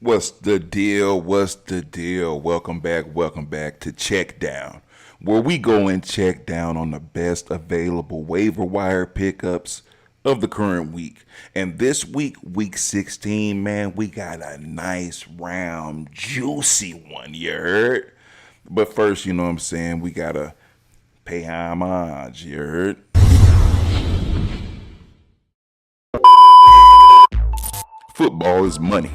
What's the deal? What's the deal? Welcome back to Check Down, where we go and check down on the best available waiver wire pickups of the current week. And this week, week 16, man, we got a nice, round, juicy one, you heard? But first, you know what I'm saying, we gotta pay homage, you heard? Football is money.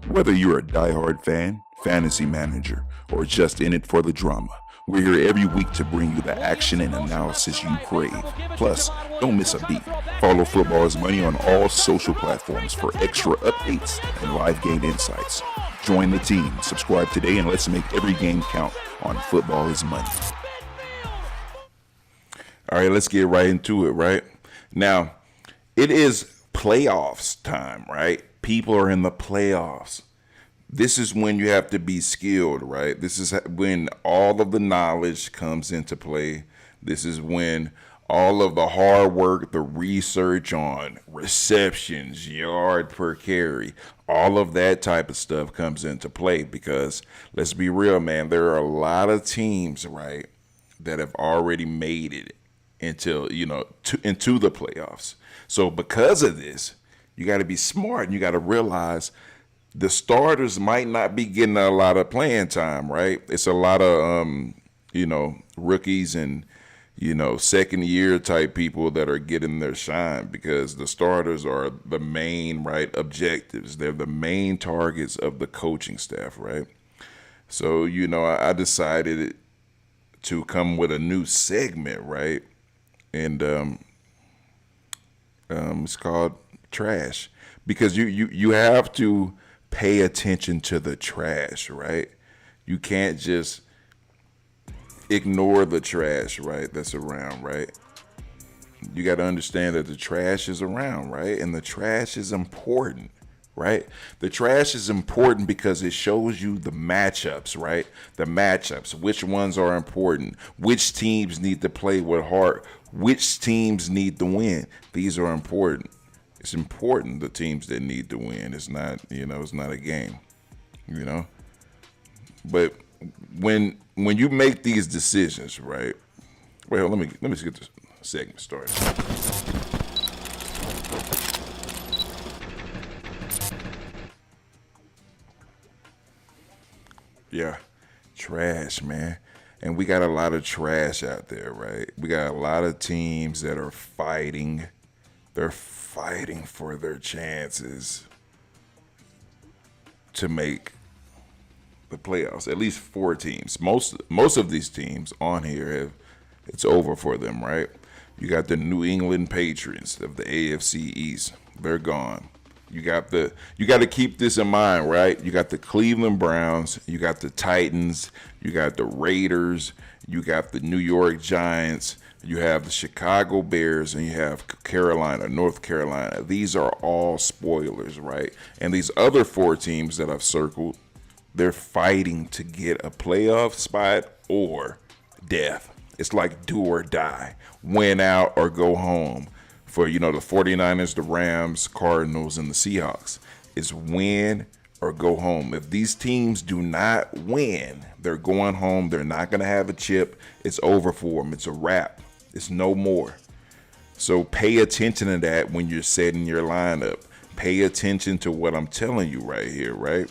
Whether you're a diehard fan, fantasy manager, or just in it for the drama, we're here every week to bring you the action and analysis you crave. Plus, don't miss a beat. Follow Football is Money on all social platforms for extra updates and live game insights. Join the team, subscribe today, and let's make every game count on Football is Money. All right, let's get right into it, right? Now, it is playoffs time, right? People are in the playoffs. This is when you have to be skilled, right? This is when all of the knowledge comes into play. This is when all of the hard work, the research on receptions, yard per carry, all of that type of stuff comes into play because let's be real, man, there are a lot of teams, right, that have already made it into the playoffs. So because of this, you got to be smart and you got to realize the starters might not be getting a lot of playing time, right? It's a lot of, rookies and, second year type people that are getting their shine because the starters are the main, right, objectives. They're the main targets of the coaching staff, right? So, I decided to come with a new segment, right? And it's called Trash, because you have to pay attention to the trash, right? You can't just ignore the trash, right, that's around, right? You got to understand that the trash is around, right? And the trash is important, right? The trash is important because it shows you the matchups, right? The matchups, which ones are important, which teams need to play with heart, which teams need to win. These are important. It's important, the teams that need to win. It's not, it's not a game, But when you make these decisions, right? Well, let me just get this segment started. Yeah, trash, man. And we got a lot of trash out there, right? We got a lot of teams that are fighting. They're fighting for their chances to make the playoffs. At least 4 teams. Most of these teams on here it's over for them, right? You got the New England Patriots of the AFC East. They're gone. You got to keep this in mind, right? You got the Cleveland Browns, you got the Titans, you got the Raiders, you got the New York Giants, you have the Chicago Bears, and you have North Carolina. These are all spoilers, right? And these other 4 teams that I've circled, they're fighting to get a playoff spot or death. It's like do or die, win out or go home. For, the 49ers, the Rams, Cardinals, and the Seahawks, it's win or go home. If these teams do not win, they're going home. They're not going to have a chip. It's over for them. It's a wrap. It's no more. So pay attention to that when you're setting your lineup. Pay attention to what I'm telling you right here, right?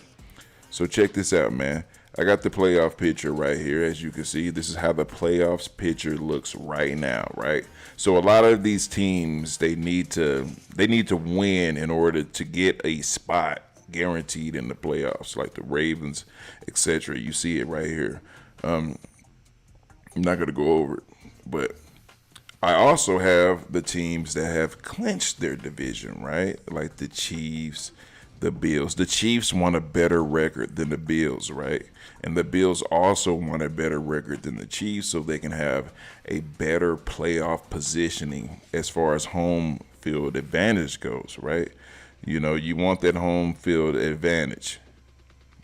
So check this out, man. I got the playoff picture right here. As you can see, this is how the playoffs picture looks right now, right? So a lot of these teams, they need to win in order to get a spot guaranteed in the playoffs, like the Ravens, etc. You see it right here. I'm not going to go over it, but I also have the teams that have clinched their division, right? Like the Chiefs, the Bills. The Chiefs want a better record than the Bills, right? And the Bills also want a better record than the Chiefs so they can have a better playoff positioning as far as home field advantage goes, right? You want that home field advantage.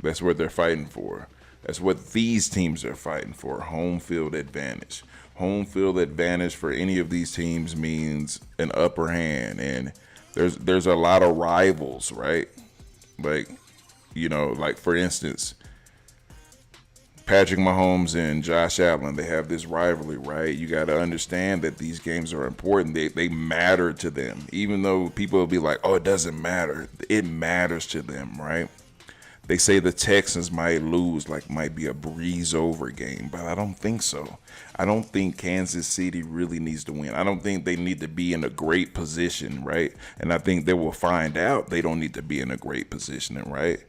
That's what they're fighting for. That's what these teams are fighting for, home field advantage. Home field advantage for any of these teams means an upper hand, and there's a lot of rivals, right? Like Like for instance, Patrick Mahomes and Josh Allen, they have this rivalry, right? You got to understand that these games are important. They matter to them. Even though people will be like, oh, it doesn't matter. It matters to them, right? They say the Texans might lose, like might be a breeze over game, but I don't think so. I don't think Kansas City really needs to win. I don't think they need to be in a great position, right? And I think they will find out they don't need to be in a great position, right?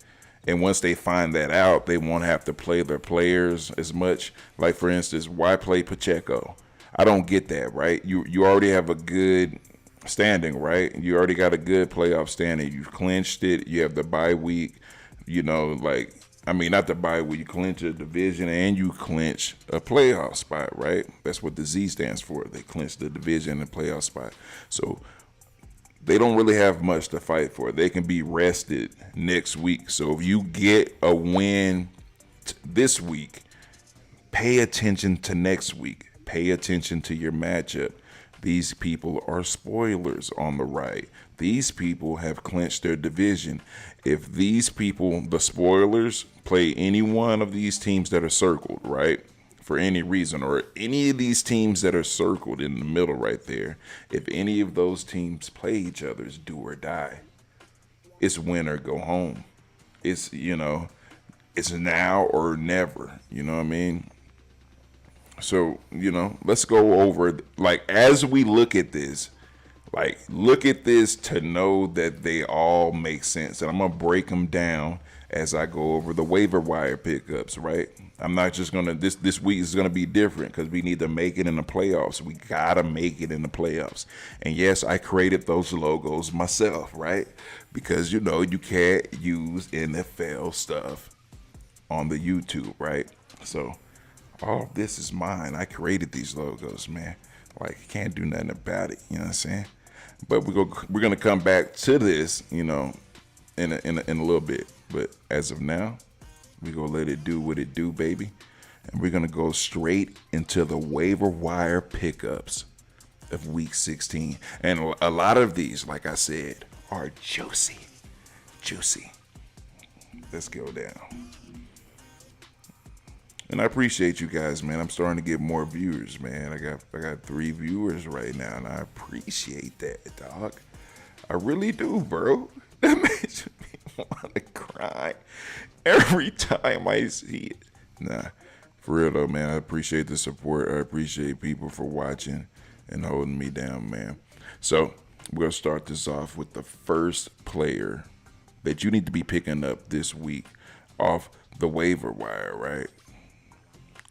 And once they find that out, they won't have to play their players as much. Like, for instance, why play Pacheco? I don't get that, right? You already have a good standing, right? You already got a good playoff standing. You've clinched it. You have the bye week. Not the bye week. You clinch a division and you clinch a playoff spot, right? That's what the Z stands for. They clinch the division and playoff spot. So they don't really have much to fight for. They can be rested next week. So if you get a win this week, pay attention to next week. Pay attention to your matchup. These people are spoilers on the right. These people have clinched their division. If these people, the spoilers, play any one of these teams that are circled, right? For any reason, or any of these teams that are circled in the middle right there, if any of those teams play each other, it's do or die. It's win or go home. It's now or never. You know what I mean? So, let's go over, as we look at this to know that they all make sense. And I'm going to break them down as I go over the waiver wire pickups, right? I'm not just going to, this week is going to be different because we need to make it in the playoffs. We got to make it in the playoffs. And yes, I created those logos myself, right? Because, you can't use NFL stuff on the YouTube, right? So all of this is mine. I created these logos, man. Can't do nothing about it. You know what I'm saying? But we're gonna come back to this, in a little bit. But as of now, we're gonna let it do what it do, baby. And we're gonna go straight into the waiver wire pickups of week 16. And a lot of these, like I said, are juicy. Juicy. Let's go down. And I appreciate you guys, man. I'm starting to get more viewers, man. I got 3 viewers right now, and I appreciate that, dog. I really do, bro. That makes me want to cry every time I see it. Nah, for real though, man. I appreciate the support. I appreciate people for watching and holding me down, man. So we'll start this off with the first player that you need to be picking up this week off the waiver wire, right?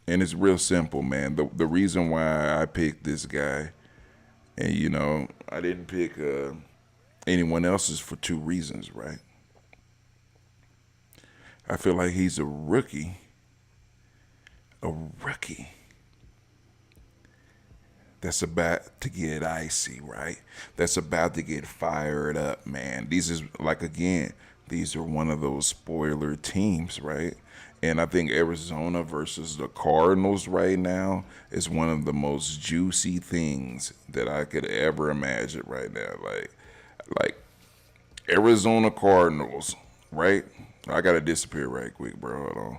And it's real simple, man. The reason why I picked this guy, and I didn't pick anyone else's for 2 reasons, right? I feel like he's a rookie. That's about to get icy, right? That's about to get fired up, man. These are one of those spoiler teams, right? And I think Arizona versus the Cardinals right now is one of the most juicy things that I could ever imagine right now. Like Arizona Cardinals, right? I gotta disappear right quick, bro. Hold on.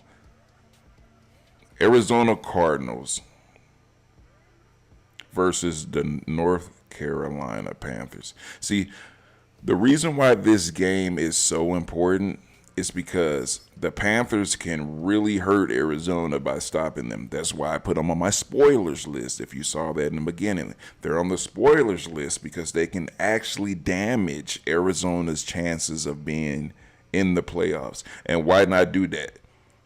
Arizona Cardinals versus the North Carolina Panthers. See, the reason why this game is so important is because the Panthers can really hurt Arizona by stopping them. That's why I put them on my spoilers list. If you saw that in the beginning, they're on the spoilers list because they can actually damage Arizona's chances of being in the playoffs. And why not do that?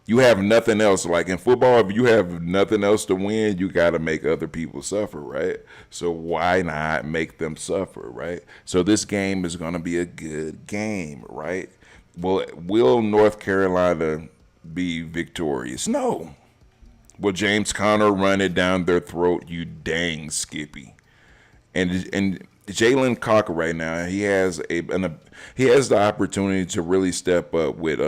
You have nothing else. Like in football, if you have nothing else to win, you got to make other people suffer, right? So why not make them suffer, right? So this game is going to be a good game, right? Well, will North Carolina be victorious? No. Will James Conner run it down their throat? You dang Skippy. And Jalen Cocker right now, he has the opportunity to really step up with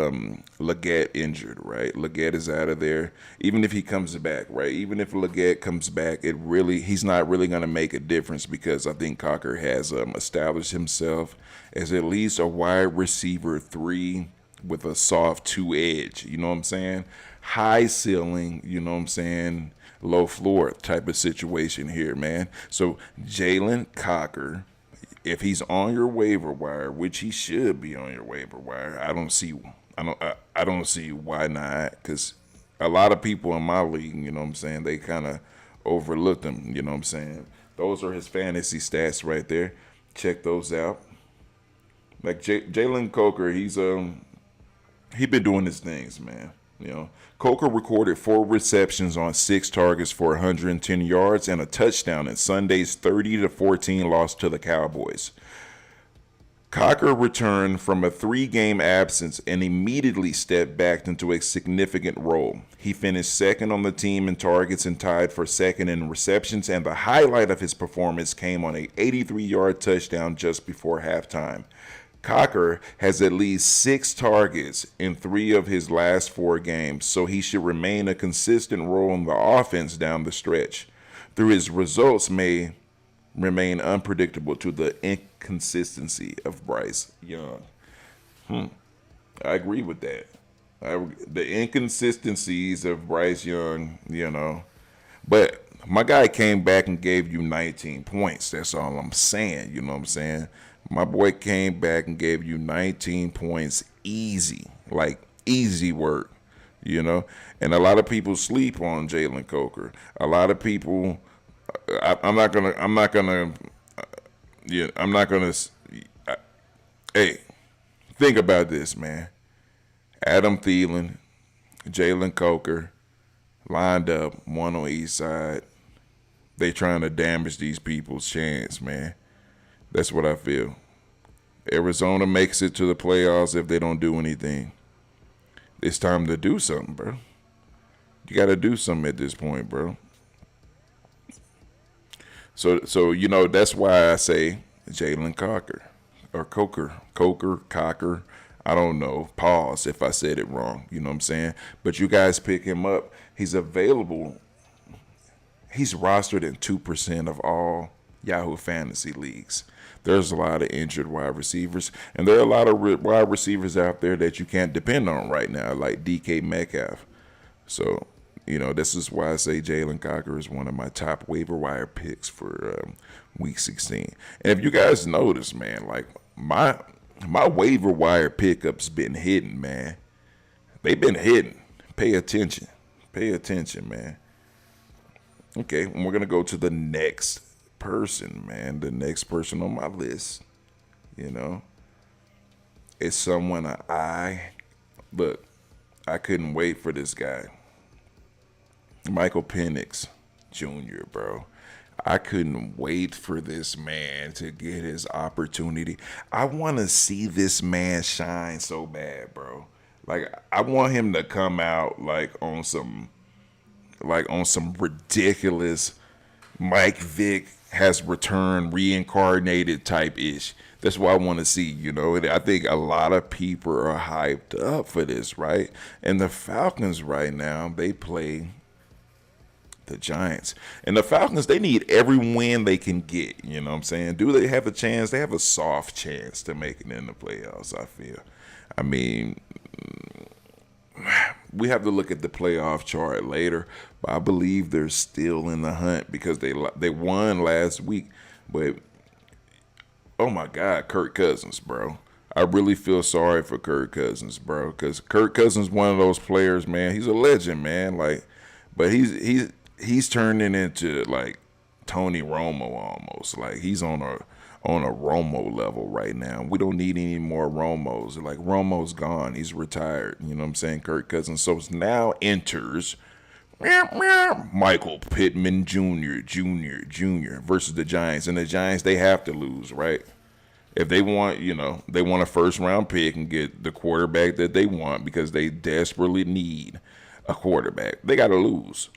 Leggett injured, right? Leggett is out of there. Even if he comes back, right? Even if Leggett comes back, he's not really going to make a difference because I think Cocker has established himself as at least a wide receiver 3 with a soft 2 edge. You know what I'm saying? High ceiling. You know what I'm saying? Low floor type of situation here, man. So Jalen Cocker, if he's on your waiver wire, which he should be on your waiver wire, I don't see why not. Because a lot of people in my league, you know what I'm saying, they kind of overlooked him. You know what I'm saying? Those are his fantasy stats right there. Check those out. Like Jalen Coker, he been doing his things, man. You know, Coker recorded 4 receptions on 6 targets for 110 yards and a touchdown in Sunday's 30-14 loss to the Cowboys. Cocker returned from a 3-game absence and immediately stepped back into a significant role. He finished second on the team in targets and tied for second in receptions, and the highlight of his performance came on an 83-yard touchdown just before halftime. Cocker has at least 6 targets in 3 of his last 4 games, so he should remain a consistent role in the offense down the stretch. Though his results may remain unpredictable to the inconsistency of Bryce Young. I agree with that. The inconsistencies of Bryce Young, you know. But my guy came back and gave you 19 points. That's all I'm saying. You know what I'm saying? My boy came back and gave you 19 points easy. Like easy work. You know? And a lot of people sleep on Jalen Coker. A lot of people... Hey, think about this, man. Adam Thielen, Jalen Coker, lined up, one on each side. They trying to damage these people's chance, man. That's what I feel. Arizona makes it to the playoffs if they don't do anything. It's time to do something, bro. You got to do something at this point, bro. So you know, that's why I say Jalen Cocker or Cocker. I don't know. Pause if I said it wrong. You know what I'm saying? But you guys pick him up. He's available. He's rostered in 2% of all Yahoo fantasy leagues. There's a lot of injured wide receivers, and there are a lot of wide receivers out there that you can't depend on right now, like DK Metcalf. So, you know, this is why I say Jalen Cocker is one of my top waiver wire picks for Week 16. And if you guys notice, man, like my waiver wire pickups been hidden, man. They've been hidden. Pay attention. Pay attention, man. Okay, and we're going to go to the next person, man. The next person on my list, you know, is someone I couldn't wait for this guy. Michael Penix Jr., bro. I couldn't wait for this man to get his opportunity. I want to see this man shine so bad, bro. Like, I want him to come out on some ridiculous Mike Vick has returned reincarnated type ish. That's what I want to see, you know. I think a lot of people are hyped up for this, right? And the Falcons right now, they play the Giants. And the Falcons, they need every win they can get, you know what I'm saying? Do they have a chance? They have a soft chance to make it in the playoffs, I feel. I mean, we have to look at the playoff chart later, but I believe they're still in the hunt because they won last week. But, oh my God, Kirk Cousins, bro. I really feel sorry for Kirk Cousins, bro, because Kirk Cousins is one of those players, man. He's a legend, man. But he's turning into like Tony Romo almost. Like he's on a Romo level right now. We don't need any more Romos. Like Romo's gone. He's retired. You know what I'm saying? Kirk Cousins. So now enters Michael Pittman Jr. versus the Giants. And the Giants, they have to lose, right? If they want, they want a first round pick and get the quarterback that they want because they desperately need a quarterback, they got to lose.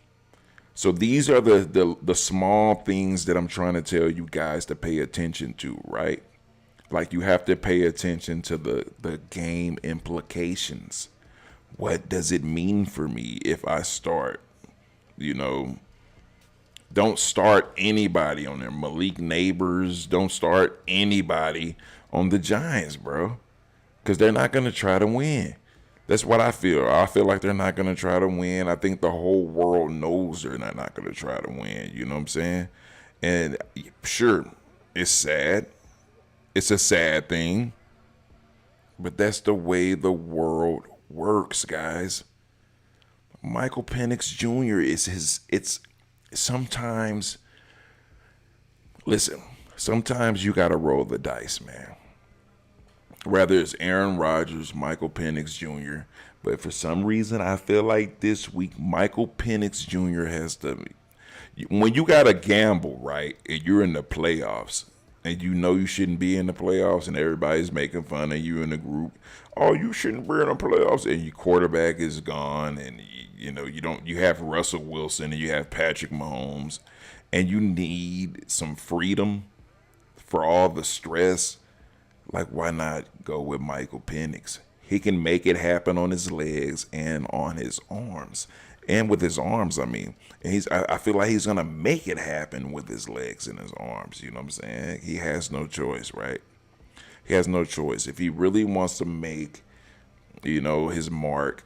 So these are the small things that I'm trying to tell you guys to pay attention to, right? Like you have to pay attention to the game implications. What does it mean for me if I start, don't start anybody on there. Malik Neighbors, don't start anybody on the Giants, bro. because they're not going to try to win. That's what I feel. I feel like they're not going to try to win. I think the whole world knows they're not going to try to win. You know what I'm saying? And sure, it's sad. It's a sad thing. But that's the way the world works, guys. Michael Penix Jr. it's sometimes, listen, sometimes you got to roll the dice, man. Whether it's Aaron Rodgers, Michael Penix Jr., but for some reason, I feel like this week, Michael Penix Jr. has to. When you got to gamble, right, and you're in the playoffs, and you know you shouldn't be in the playoffs, and everybody's making fun of you in the group. Oh, you shouldn't be in the playoffs, and your quarterback is gone, and you have Russell Wilson and you have Patrick Mahomes, and you need some freedom for all the stress. Like, why not go with Michael Penix? He can make it happen on his legs and on his arms. And with his arms, I mean. And I feel like he's going to make it happen with his legs and his arms. You know what I'm saying? He has no choice, right? He has no choice. If he really wants to make, his mark,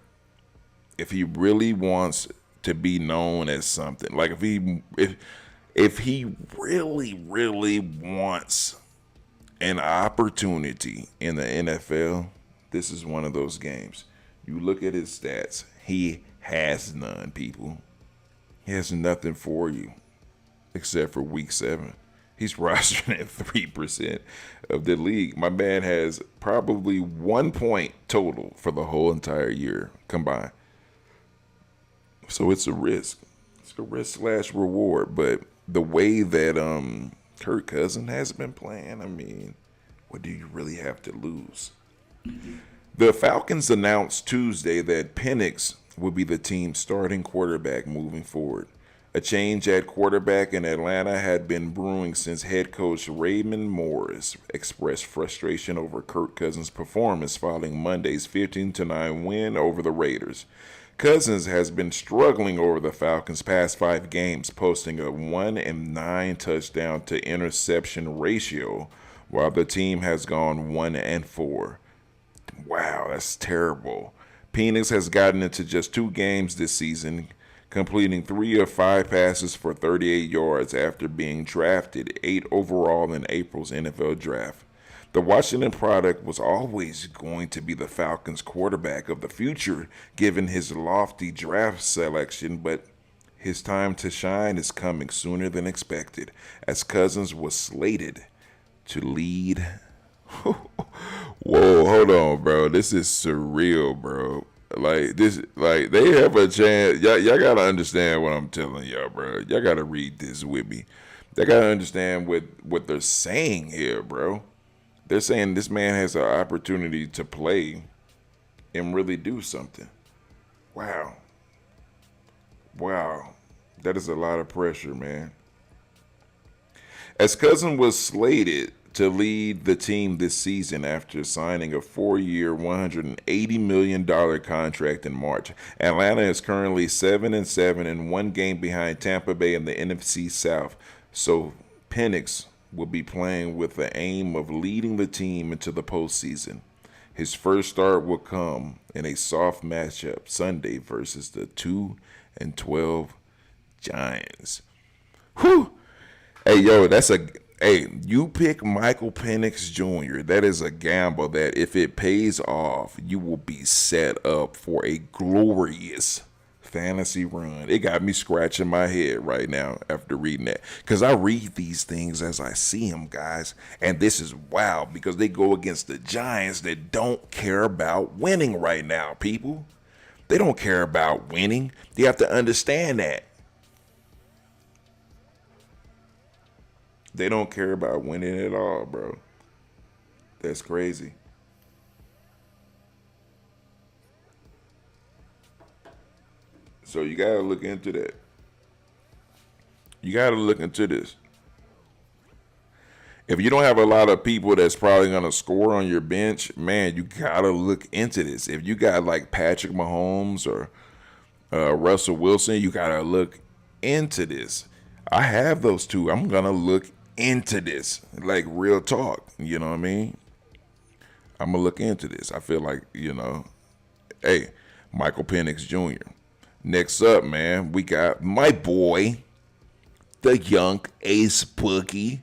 if he really wants to be known as something, like if he really, really wants an opportunity in the NFL, this is one of those games. You look at his stats, he has none, people. He has nothing for you except for week 7. He's rostered at 3% of the league. My man has probably 1 point total for the whole entire year combined. So it's a risk. It's a risk/reward. But the way that Kirk Cousins has been playing, I mean, what do you really have to lose? The Falcons announced Tuesday that Penix will be the team's starting quarterback moving forward. A change at quarterback in Atlanta had been brewing since head coach Raymond Morris expressed frustration over Kirk Cousins' performance following Monday's 15-9 win over the Raiders. Cousins has been struggling over the Falcons' past 5 games, posting a 1-9 touchdown to interception ratio, while the team has gone 1-4. Wow, that's terrible. Penix has gotten into just 2 games this season, completing 3 of 5 passes for 38 yards after being drafted 8 overall in April's NFL draft. The Washington product was always going to be the Falcons' quarterback of the future, given his lofty draft selection, but his time to shine is coming sooner than expected, as Cousins was slated to lead. Whoa, hold on, bro. This is surreal, bro. They have a chance. Y'all gotta understand what I'm telling y'all, bro. Y'all gotta read this with me. They gotta understand what they're saying here, bro. They're saying this man has an opportunity to play and really do something. Wow. That is a lot of pressure, man. As Cousins was slated to lead the team this season after signing a 4-year, $180 million contract in March, Atlanta is currently 7-7 and 1 game behind Tampa Bay in the NFC South. So Penix will be playing with the aim of leading the team into the postseason. His first start will come in a soft matchup Sunday versus the 2-12 Giants. Whew! Hey, you pick Michael Penix Jr. That is a gamble that if it pays off, you will be set up for a glorious fantasy run. It got me scratching my head right now after reading that, because I read these things as I see them, guys, and this is wild because they go against the Giants that don't care about winning right now, people. They don't care about winning. You have to understand that. They don't care about winning at all, bro. That's crazy. So you gotta look into that. You gotta look into this. If you don't have a lot of people that's probably gonna score on your bench, man, you gotta look into this. If you got like Patrick Mahomes or Russell Wilson, you gotta look into this. I have those two. I'm gonna look into this, like real talk. You know what I mean? I'm gonna look into this. I feel like, hey, Michael Penix Jr. Next up, man, we got my boy, the young Ace Boogie.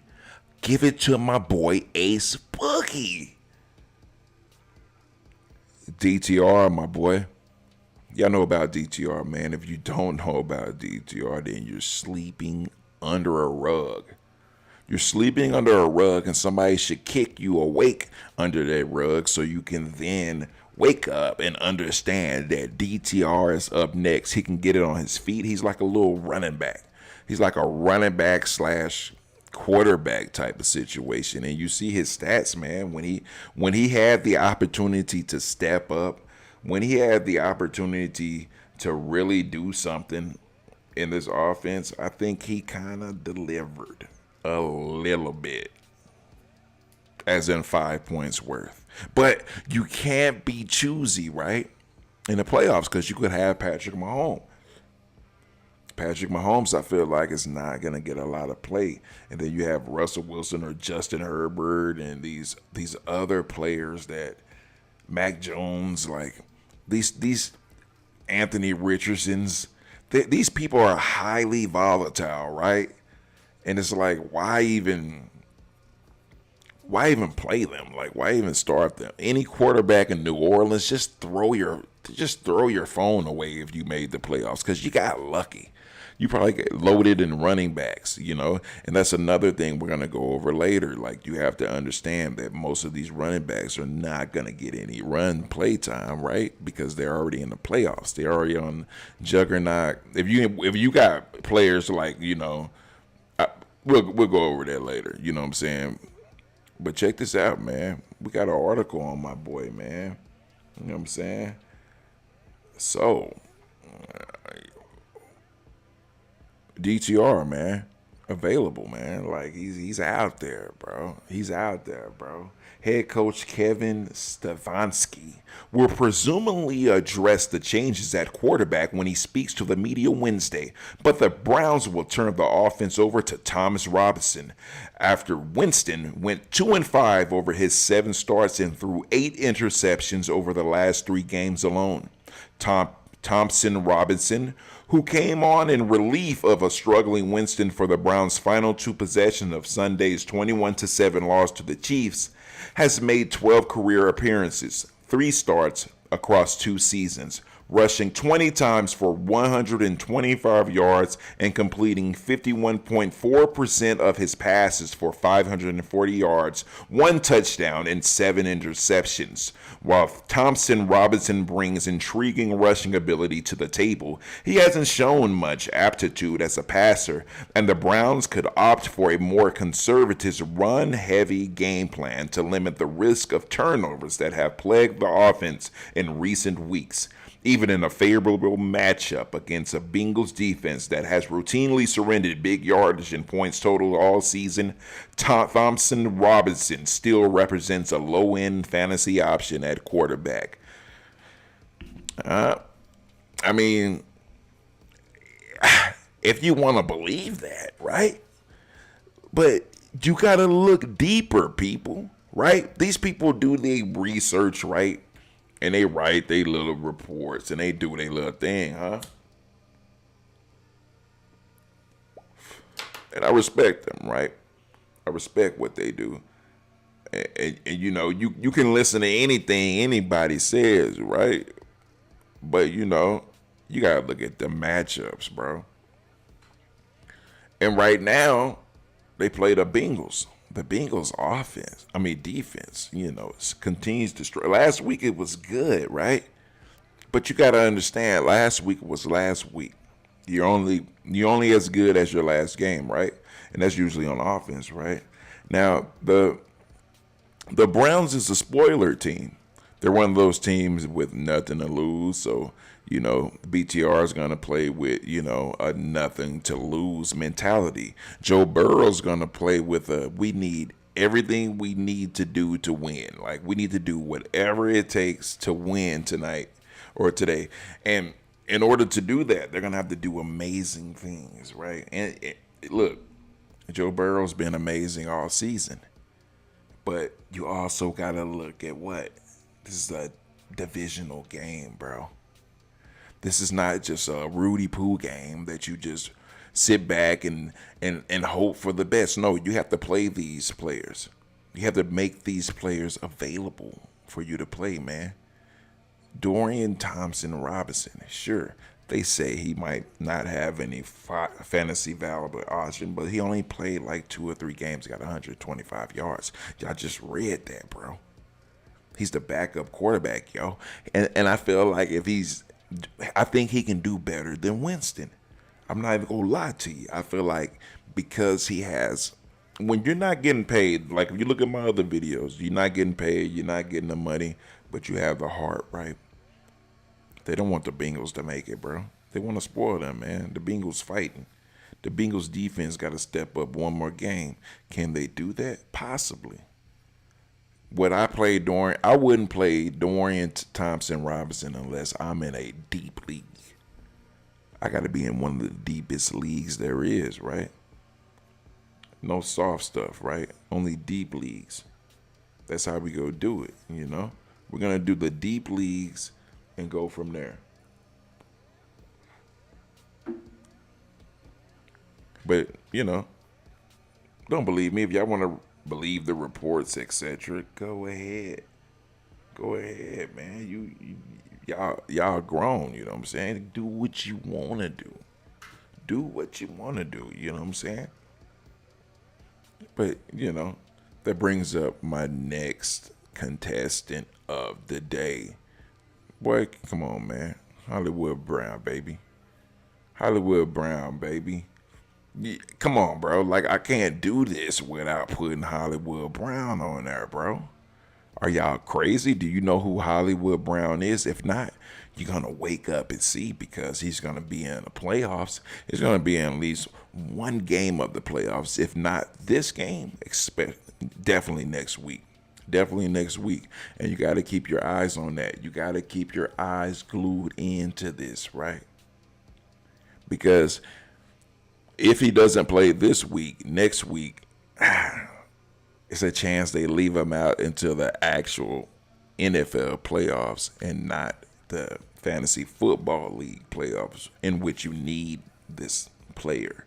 Give it to my boy Ace Boogie. DTR, my boy. Y'all know about DTR, man. If you don't know about DTR, then you're sleeping under a rug. You're sleeping under a rug, and somebody should kick you awake under that rug so you can then wake up and understand that DTR is up next. He can get it on his feet. He's like a little running back. He's like a running back slash quarterback type of situation. And you see his stats, man, when he had the opportunity to step up, when he had the opportunity to really do something in this offense, I think he kind of delivered a little bit, as in 5 points worth. But you can't be choosy, right, in the playoffs, because you could have Patrick Mahomes. Patrick Mahomes, I feel like, is not going to get a lot of play. And then you have Russell Wilson or Justin Herbert and these other players that Mac Jones, like these Anthony Richardsons, these people are highly volatile, right? And it's like, why even play them? Like, why even start them? Any quarterback in New Orleans, just throw your phone away if you made the playoffs, because you got lucky. You probably get loaded in running backs, and that's another thing we're going to go over later. Like, you have to understand that most of these running backs are not going to get any run play time, right? Because they're already in the playoffs. They're already on juggernaut. If you got players like, we'll go over that later, you know what I'm saying? But check this out, man. We got an article on my boy, man. You know what I'm saying? So, DTR, man, available, man. Like, he's out there, bro. He's out there, bro. Head coach Kevin Stefanski will presumably address the changes at quarterback when he speaks to the media Wednesday, but the Browns will turn the offense over to Thomas Robinson after Winston went 2-5 over his 7 starts and threw 8 interceptions over the last 3 games alone. Thompson Robinson, who came on in relief of a struggling Winston for the Browns' final 2 possessions of Sunday's 21-7 loss to the Chiefs, has made 12 career appearances, 3 starts across 2 seasons, rushing 20 times for 125 yards and completing 51.4% of his passes for 540 yards, 1 touchdown, and 7 interceptions. While Thompson Robinson brings intriguing rushing ability to the table, he hasn't shown much aptitude as a passer, and the Browns could opt for a more conservative run-heavy game plan to limit the risk of turnovers that have plagued the offense in recent weeks. Even in a favorable matchup against a Bengals defense that has routinely surrendered big yardage and points total all season, Thompson Robinson still represents a low-end fantasy option at quarterback. I mean, if you want to believe that, right? But you got to look deeper, people, right? These people do their research, right? And they write their little reports and they do their little thing, huh? And I respect them, right? I respect what they do. And you can listen to anything anybody says, right? But, you got to look at the matchups, bro. And right now, they play the Bengals. The Bengals defense, continues to struggle. Last week it was good, right? But you got to understand, last week was last week. You're only as good as your last game, right? And that's usually on offense, right? Now, the Browns is a spoiler team. They're one of those teams with nothing to lose, so BTR is going to play with, a nothing to lose mentality. Joe Burrow's going to play with we need everything we need to do to win. Like, we need to do whatever it takes to win tonight or today. And in order to do that, they're going to have to do amazing things, right? And look, Joe Burrow's been amazing all season. But you also gotta look at what this is a divisional game, bro. This is not just a Rudy Poo game that you just sit back and hope for the best. No, you have to play these players. You have to make these players available for you to play, man. Dorian Thompson Robinson, sure, they say he might not have any fantasy valuable option, but he only played like 2 or 3 games, got 125 yards. Y'all just read that, bro. He's the backup quarterback, yo. And I feel like I think he can do better than Winston. I'm not even gonna lie to you. I feel like because he has, when you're not getting paid, like if you look at my other videos, you're not getting paid, you're not getting the money, but you have the heart, right? They don't want the Bengals to make it, bro. They want to spoil them, man. The Bengals fighting. The Bengals defense got to step up one more game. Can they do that? Possibly. I wouldn't play Dorian Thompson Robinson unless I'm in a deep league. I got to be in one of the deepest leagues there is, right? No soft stuff, right? Only deep leagues. That's how we go do it, you know? We're going to do the deep leagues and go from there. But, don't believe me. If y'all want to believe the reports, etc., go ahead. Go ahead, man. Y'all grown, you know what I'm saying? Do what you want to do. Do what you want to do, you know what I'm saying? But, that brings up my next contestant of the day. Boy, come on, man. Hollywood Brown, baby. Hollywood Brown, baby. Yeah, come on, bro. Like, I can't do this without putting Hollywood Brown on there, bro. Are y'all crazy? Do you know who Hollywood Brown is? If not, you're going to wake up and see, because he's going to be in the playoffs. He's going to be in at least one game of the playoffs. If not this game, definitely next week. Definitely next week. And you got to keep your eyes on that. You got to keep your eyes glued into this, right? Because if he doesn't play this week, next week, it's a chance they leave him out until the actual NFL playoffs and not the fantasy football league playoffs, in which you need this player.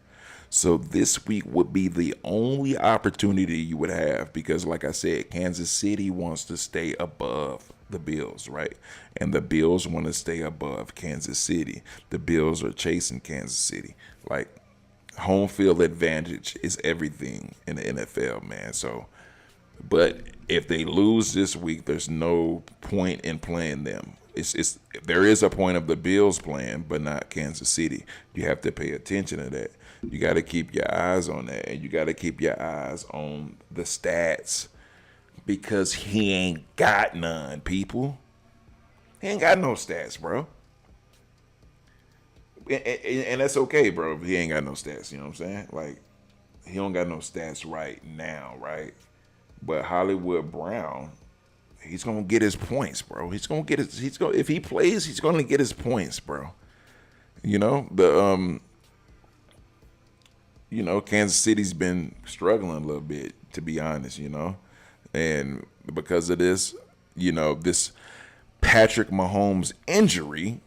So this week would be the only opportunity you would have, because like I said, Kansas City wants to stay above the Bills, right? And the Bills want to stay above Kansas City. The Bills are chasing Kansas City. Like, home field advantage is everything in the NFL, man. So, but if they lose this week, there's no point in playing them. There is a point of the Bills playing, but not Kansas City. You have to pay attention to that. You got to keep your eyes on that, and you got to keep your eyes on the stats, because he ain't got none, people. He ain't got no stats, bro. And that's okay, bro, if he ain't got no stats, you know what I'm saying? Like, he don't got no stats right now, right? But Hollywood Brown, he's gonna get his points, bro. If he plays, he's gonna get his points, bro. Kansas City's been struggling a little bit, to be honest, and because of this, this Patrick Mahomes injury,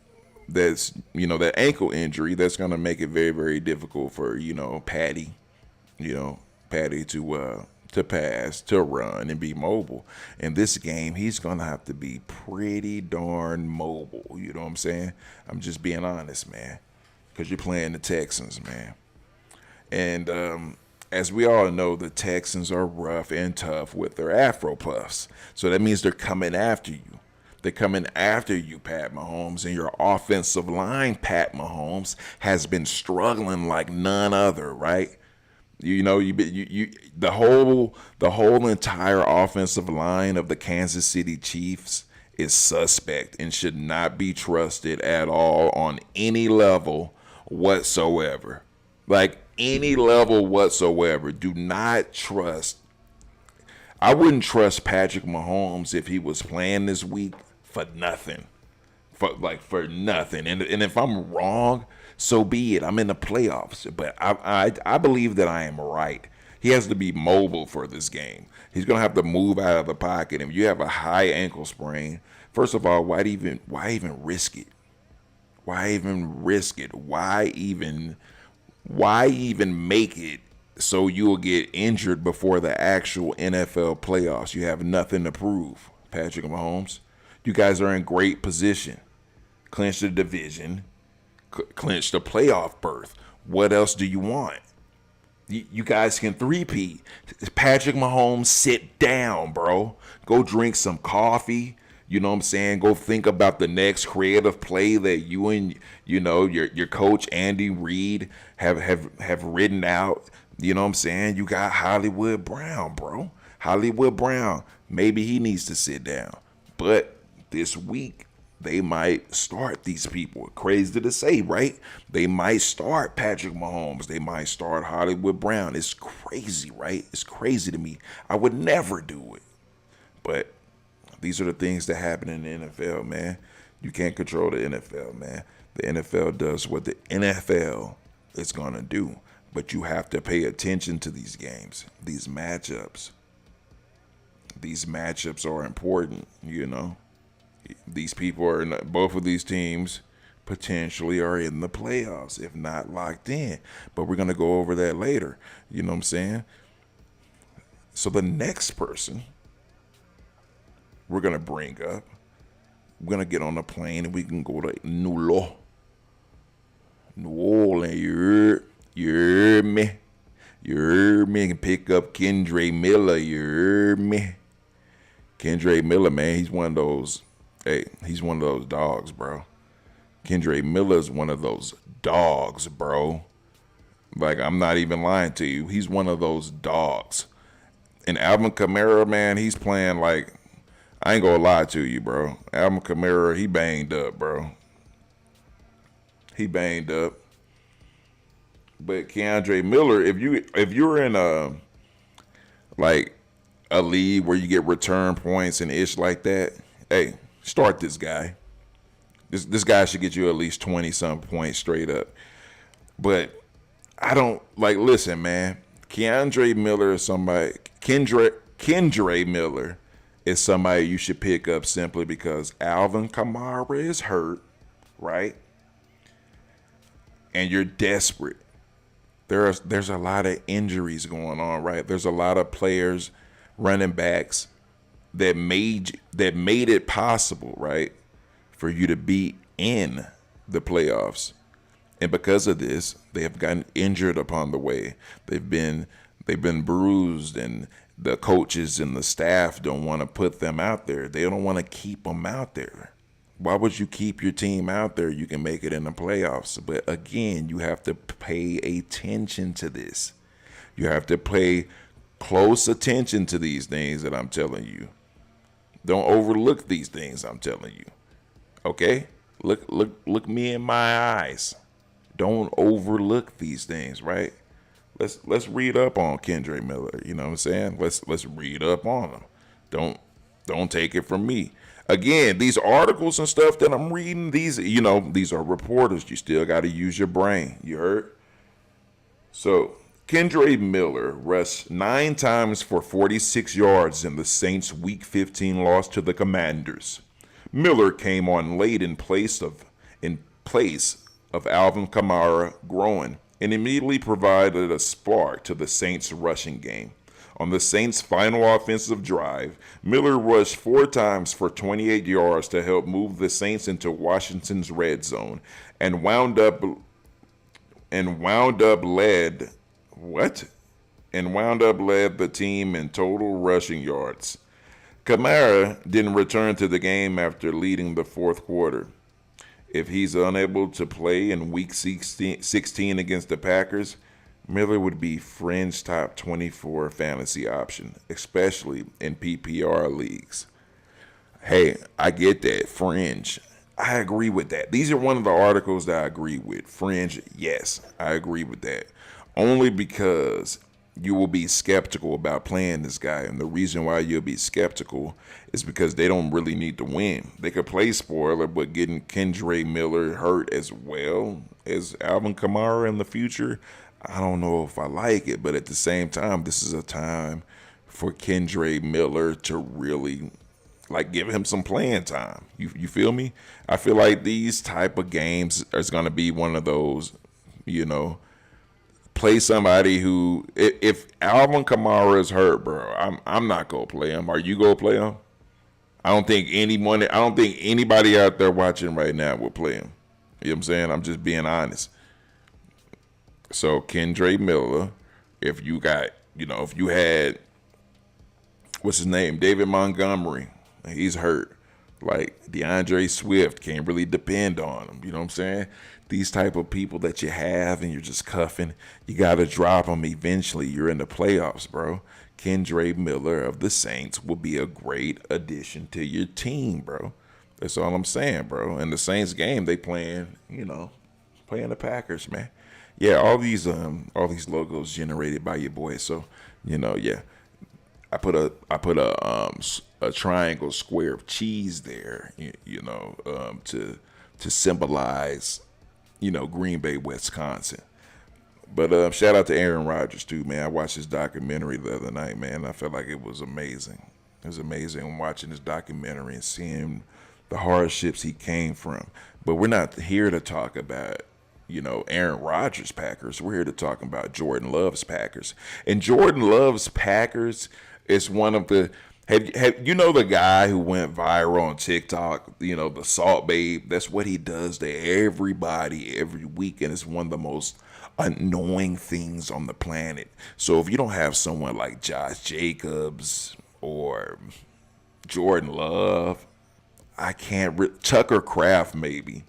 that's, that ankle injury, that's going to make it very, very difficult for, Patty to pass, to run, and be mobile. In this game, he's going to have to be pretty darn mobile, you know what I'm saying? I'm just being honest, man, because you're playing the Texans, man. And as we all know, the Texans are rough and tough with their Afro puffs. So that means they're coming after you. They're coming after you, Pat Mahomes, and your offensive line, Pat Mahomes, has been struggling like none other, right? The whole entire offensive line of the Kansas City Chiefs is suspect and should not be trusted at all on any level whatsoever. Like, any level whatsoever. Do not trust. I wouldn't trust Patrick Mahomes if he was playing this week for nothing. For nothing. And if I'm wrong, so be it. I'm in the playoffs. But I believe that I am right. He has to be mobile for this game. He's gonna have to move out of the pocket. If you have a high ankle sprain, first of all, why even risk it? Why even risk it? Why even make it so you'll get injured before the actual NFL playoffs? You have nothing to prove, Patrick Mahomes. You guys are in great position. Clinch the division, clinch the playoff berth. What else do you want? You guys can three-peat. Patrick Mahomes, sit down, bro. Go drink some coffee. You know what I'm saying? Go think about the next creative play that you and your coach Andy Reid have written out. You know what I'm saying? You got Hollywood Brown, bro. Hollywood Brown. Maybe he needs to sit down. But this week, they might start these people. Crazy to say, right? They might start Patrick Mahomes. They might start Hollywood Brown. It's crazy, right? It's crazy to me. I would never do it. But these are the things that happen in the NFL, man. You can't control the NFL, man. The NFL does what the NFL is going to do. But you have to pay attention to these games, these matchups. These matchups are important, you know. These people are in both of these teams potentially are in the playoffs, if not locked in. But we're going to go over that later. You know what I'm saying? So the next person we're going to bring up, we're going to get on a plane and we can go to New Orleans. You heard me? You heard me? And pick up Kendre Miller. You heard me? Kendre Miller, man, he's one of those dogs, bro. Kendre Miller's one of those dogs, bro. Like, I'm not even lying to you. He's one of those dogs. And Alvin Kamara, man, he's playing like, I ain't gonna lie to you, bro. Alvin Kamara, he banged up, bro. He banged up. But Kendre Miller, if you're in a league where you get return points and ish like that, hey, start this guy. This guy should get you at least 20-some points straight up. But I don't listen, man. Kendre Miller is somebody. Kendre Miller is somebody you should pick up simply because Alvin Kamara is hurt, right? And you're desperate. There's a lot of injuries going on, right? There's a lot of players, running backs that made it possible, right, for you to be in the playoffs. And because of this, they have gotten injured upon the way. They've been bruised, and the coaches and the staff don't want to put them out there. They don't want to keep them out there. Why would you keep your team out there? You can make it in the playoffs. But again, you have to pay attention to this. You have to pay close attention to these things that I'm telling you. Don't overlook these things I'm telling you. Okay? Look me in my eyes. Don't overlook these things, right? Let's read up on Kendre Miller. You know what I'm saying? Let's read up on him. Don't take it from me. Again, these articles and stuff that I'm reading, these are reporters. You still got to use your brain. You heard? So, Kendre Miller rushed 9 times for 46 yards in the Saints' Week 15 loss to the Commanders. Miller came on late in place of Alvin Kamara growing and immediately provided a spark to the Saints' rushing game. On the Saints' final offensive drive, Miller rushed 4 times for 28 yards to help move the Saints into Washington's red zone and wound up led the team in total rushing yards. Kamara didn't return to the game after leading the fourth quarter. If he's unable to play in Week 16 against the Packers, Miller would be fringe top 24 fantasy option, especially in PPR leagues. Hey, I get that. Fringe. I agree with that. These are one of the articles that I agree with. Fringe, yes, I agree with that. Only because you will be skeptical about playing this guy. And the reason why you'll be skeptical is because they don't really need to win. They could play spoiler, but getting Kendre Miller hurt as well as Alvin Kamara in the future, I don't know if I like it, but at the same time, this is a time for Kendre Miller to really like give him some playing time. You feel me? I feel like these type of games is gonna be one of those, you know, play somebody who if Alvin Kamara is hurt, bro, I'm not gonna play him. Are you gonna play him? I don't think anybody out there watching right now will play him. You know what I'm saying? I'm just being honest. So Kendre Miller, if you got, if you had, what's his name, David Montgomery, he's hurt. Like DeAndre Swift, can't really depend on him. You know what I'm saying? These type of people that you have and you're just cuffing, you got to drop them eventually. You're in the playoffs, bro. Kendre Miller of the Saints will be a great addition to your team, bro. That's all I'm saying, bro. In the Saints game, they playing the Packers, man. Yeah, all these logos generated by your boy. So, yeah. I put a triangle square of cheese there, to symbolize, Green Bay, Wisconsin. But shout out to Aaron Rodgers too, man. I watched his documentary the other night, man. I felt like it was amazing. It was amazing watching this documentary and seeing the hardships he came from. But we're not here to talk about, Aaron Rodgers' Packers. We're here to talk about Jordan Love's Packers. And Jordan Love's Packers is one of the have the guy who went viral on TikTok, the Salt Babe. That's what he does to everybody every week, and it's one of the most annoying things on the planet. So if you don't have someone like Josh Jacobs or Jordan Love, I can't. Tucker Kraft maybe.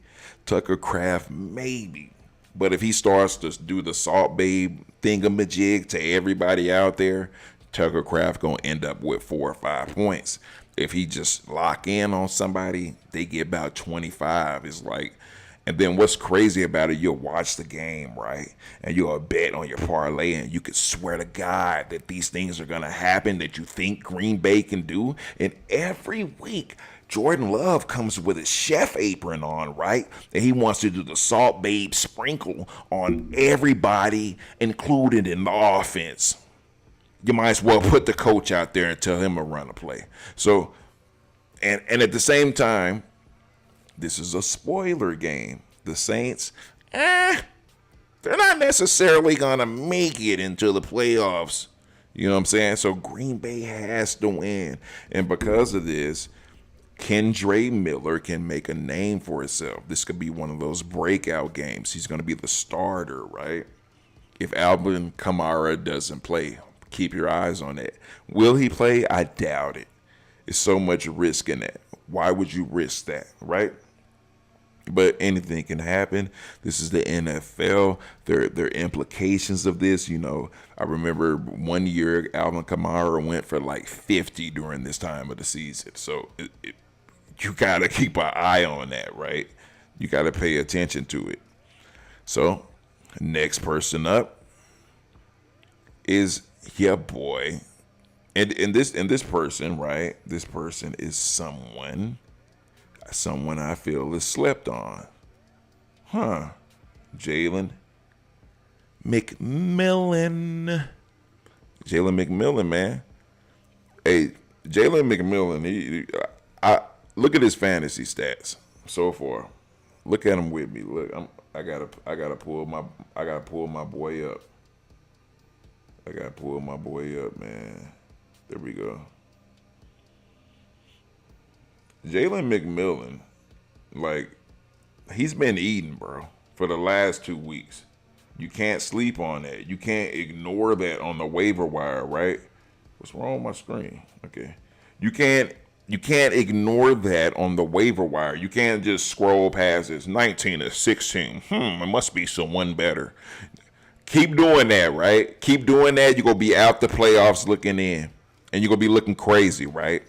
But if he starts to do the Salt Babe thingamajig to everybody out there, Tucker Kraft gonna end up with 4 or 5 points. If he just lock in on somebody, they get about 25. It's like, and then what's crazy about it, you'll watch the game, right? And you'll bet on your parlay, and you could swear to God that these things are gonna happen that you think Green Bay can do. And every week, Jordan Love comes with his chef apron on, right? And he wants to do the Salt Babe sprinkle on everybody, included in the offense. You might as well put the coach out there and tell him to run a play. So, and at the same time, this is a spoiler game. The Saints, they're not necessarily going to make it into the playoffs. You know what I'm saying? So Green Bay has to win. And because of this, Kendre Miller can make a name for himself. This could be one of those breakout games. He's going to be the starter, right? If Alvin Kamara doesn't play, keep your eyes on that. Will he play? I doubt it. It's so much risk in that. Why would you risk that, right? But anything can happen. This is the NFL. There are implications of this. I remember one year Alvin Kamara went for like 50 during this time of the season. So you got to keep an eye on that, right? You got to pay attention to it. So next person up is your boy. And this person, right? This person is someone I feel is slept on. Jalen McMillan. Jalen McMillan, man. Hey, Jalen McMillan, I look at his fantasy stats so far. Look at him with me. Look, I gotta pull my boy up. I gotta pull my boy up, man. There we go. Jalen McMillan, like, he's been eating, bro, for the last 2 weeks. You can't sleep on that. You can't ignore that on the waiver wire, right? What's wrong with my screen? Okay. You can't ignore that on the waiver wire. You can't just scroll past this 19 to 16. It must be someone better. Keep doing that, right? Keep doing that. You're going to be out the playoffs looking in. And you're going to be looking crazy, right?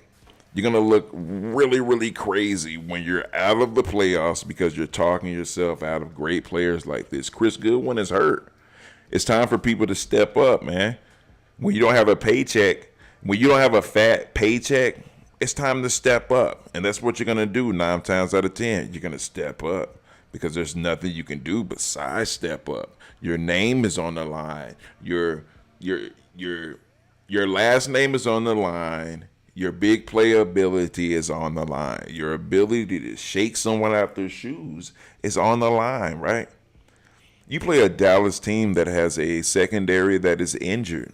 You're going to look really, really crazy when you're out of the playoffs because you're talking yourself out of great players like this. Chris Goodwin is hurt. It's time for people to step up, man. When you don't have a paycheck, when you don't have a fat paycheck, it's time to step up. And that's what you're going to do 9 times out of 10. You're going to step up because there's nothing you can do besides step up. Your name is on the line. Your your last name is on the line. Your big playability is on the line. Your ability to shake someone out their shoes is on the line, right? You play a Dallas team that has a secondary that is injured.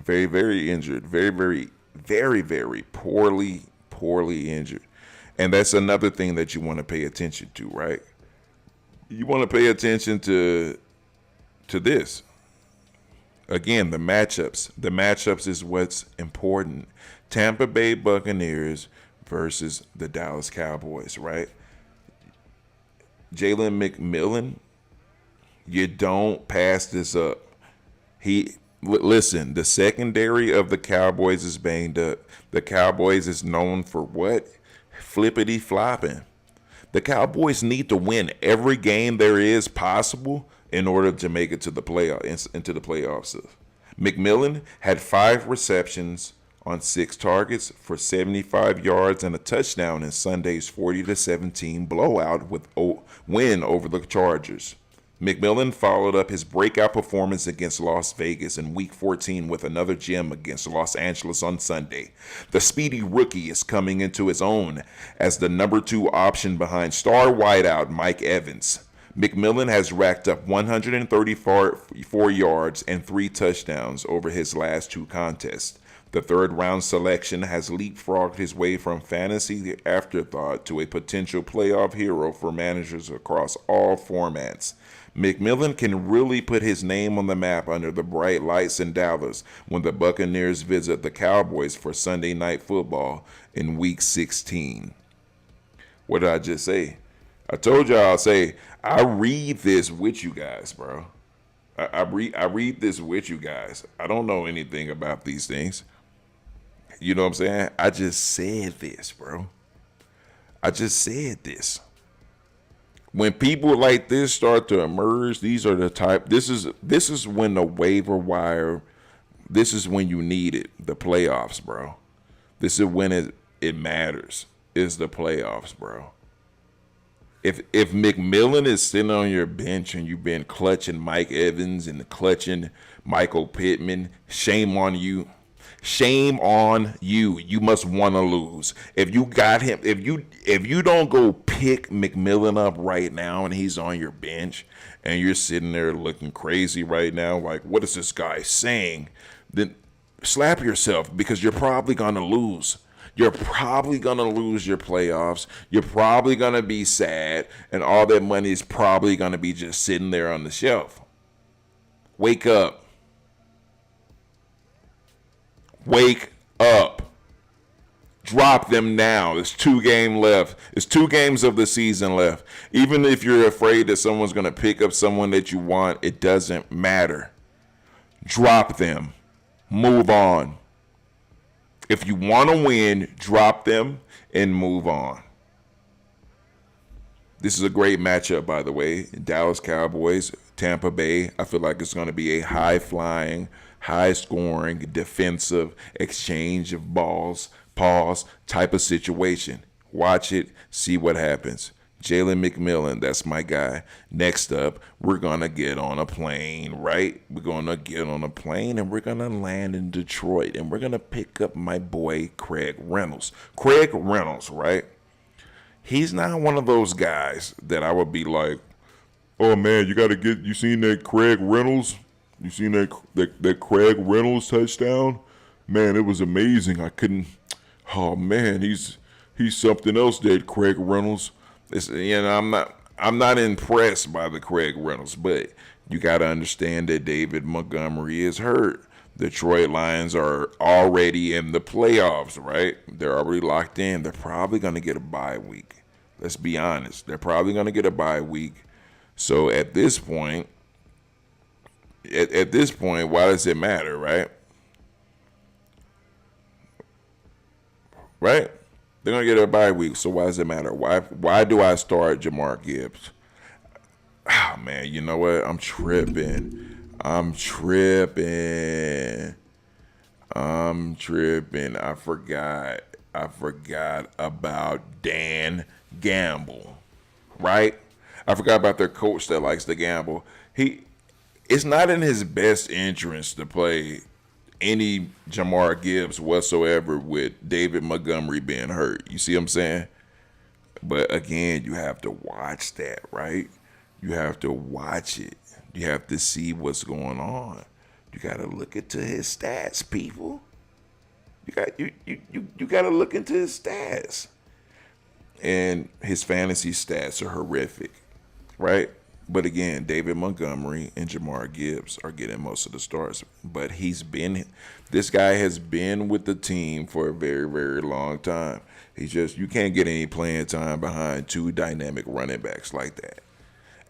Very, very injured. Very, very, very, very poorly injured. And that's another thing that you want to pay attention to, right? You want to pay attention to this. Again, the matchups. The matchups is what's important. Tampa Bay Buccaneers versus the Dallas Cowboys, right? Jalen McMillan, you don't pass this up. Listen, the secondary of the Cowboys is banged up. The Cowboys is known for what? Flippity flopping. The Cowboys need to win every game there is possible in order to make it to the into the playoffs. McMillan had 5 receptions on 6 targets for 75 yards and a touchdown in Sunday's 40-17 blowout win over the Chargers. McMillan followed up his breakout performance against Las Vegas in Week 14 with another gem against Los Angeles on Sunday. The speedy rookie is coming into his own as the number 2 option behind star wideout Mike Evans. McMillan has racked up 134 yards and 3 touchdowns over his last 2 contests. The third-round selection has leapfrogged his way from fantasy afterthought to a potential playoff hero for managers across all formats. McMillan can really put his name on the map under the bright lights in Dallas when the Buccaneers visit the Cowboys for Sunday Night Football in Week 16. What did I just say? I told y'all, I read this with you guys, bro. I read this with you guys. I don't know anything about these things. You know what I'm saying? I just said this, bro. I just said this. When people like this start to emerge, these are the type. This is when the waiver wire. This is when you need it. The playoffs, bro. This is when it matters. Is the playoffs, bro. If McMillan is sitting on your bench and you've been clutching Mike Evans and clutching Michael Pittman, shame on you. Shame on you. You must want to lose. If you got him, if you don't go pick McMillan up right now and he's on your bench and you're sitting there looking crazy right now, like, what is this guy saying? Then slap yourself because you're probably going to lose. You're probably going to lose your playoffs. You're probably going to be sad, and all that money is probably going to be just sitting there on the shelf. Wake up. Wake up. Drop them now. There's 2 games left. It's 2 games of the season left. Even if you're afraid that someone's going to pick up someone that you want, it doesn't matter. Drop them. Move on. If you want to win, drop them and move on. This is a great matchup, by the way. Dallas Cowboys, Tampa Bay. I feel like it's going to be a high-flying, high-scoring, defensive exchange of balls, pause type of situation. Watch it, see what happens. Jalen McMillan, that's my guy. Next up, we're going to get on a plane, right? We're going to get on a plane and we're going to land in Detroit. And we're going to pick up my boy, Craig Reynolds. Craig Reynolds, right? He's not one of those guys that I would be like, oh, man, you seen that Craig Reynolds? You seen that Craig Reynolds touchdown? Man, it was amazing. Oh, man, he's something else, that Craig Reynolds. I'm not impressed by the Craig Reynolds, but you got to understand that David Montgomery is hurt. Detroit Lions are already in the playoffs, right? They're already locked in. They're probably going to get a bye week. Let's be honest. They're probably going to get a bye week. So at this point, why does it matter, right? Right? They're going to get a bye week, so why does it matter? Why do I start Jamar Gibbs? Oh, man, you know what? I'm tripping. I forgot about Dan Gamble, right? I forgot about their coach that likes to gamble. It's not in his best interest to play any Jamar Gibbs whatsoever with David Montgomery being hurt. You see what I'm saying? But again, you have to watch that, right? You have to watch it. You have to see what's going on. You got to look into his stats, people. You got to look into his stats. And his fantasy stats are horrific, right? But again, David Montgomery and Jamar Gibbs are getting most of the starts. But this guy has been with the team for a very, very long time. You can't get any playing time behind two dynamic running backs like that.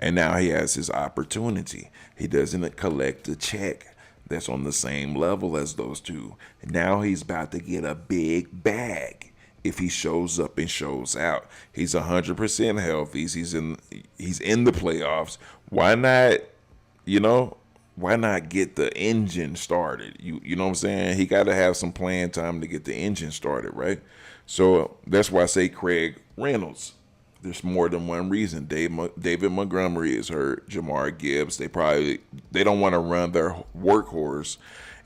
And now he has his opportunity. He doesn't collect a check that's on the same level as those two. Now he's about to get a big bag if he shows up and shows out. He's 100% healthy. He's in the playoffs. Why not, why not get the engine started? You know what I'm saying? He got to have some playing time to get the engine started, right? So that's why I say Craig Reynolds. There's more than one reason. David Montgomery is hurt. Jamar Gibbs, they don't want to run their workhorse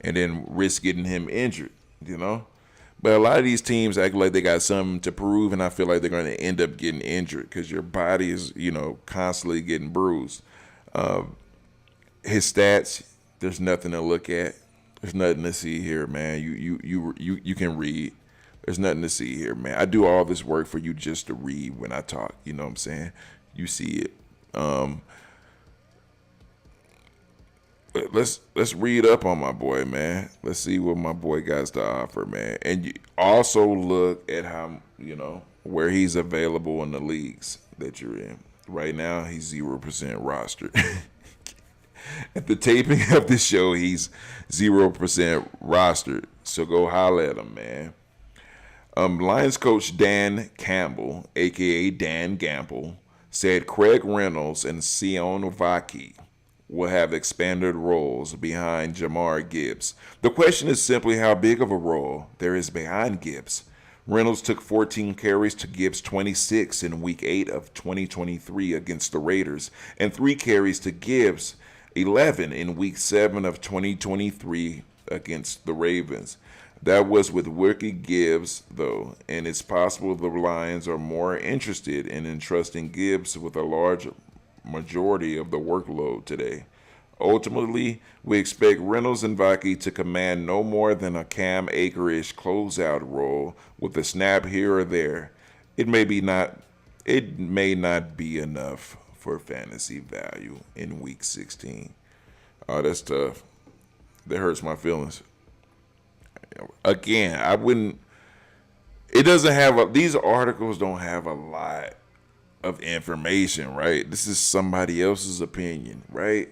and then risk getting him injured, But a lot of these teams act like they got something to prove, and I feel like they're going to end up getting injured because your body is, constantly getting bruised. His stats, there's nothing to look at. There's nothing to see here, man. You can read. There's nothing to see here, man. I do all this work for you just to read when I talk. You know what I'm saying? You see it. But let's read up on my boy, man. Let's see what my boy got to offer, man. And you also look at how, where he's available in the leagues that you're in. Right now, he's 0% rostered. At the taping of the show, he's 0% rostered. So go holler at him, man. Lions coach Dan Campbell, a.k.a. Dan Gamble, said Craig Reynolds and Sion Vaki will have expanded roles behind Jamar Gibbs. The question is simply how big of a role there is behind Gibbs. Reynolds took 14 carries to Gibbs' 26 in Week 8 of 2023 against the Raiders, and 3 carries to Gibbs' 11 in Week 7 of 2023 against the Ravens. That was with rookie Gibbs, though, and it's possible the Lions are more interested in entrusting Gibbs with a large majority of the workload today. Ultimately, we expect Reynolds and Vaki to command no more than a Cam Akers-ish closeout role with a snap here or there. It may not be enough for fantasy value in Week 16. Oh, that's tough. That hurts my feelings. Again, I wouldn't. It doesn't have these articles don't have a lot of information, right? This is somebody else's opinion, right?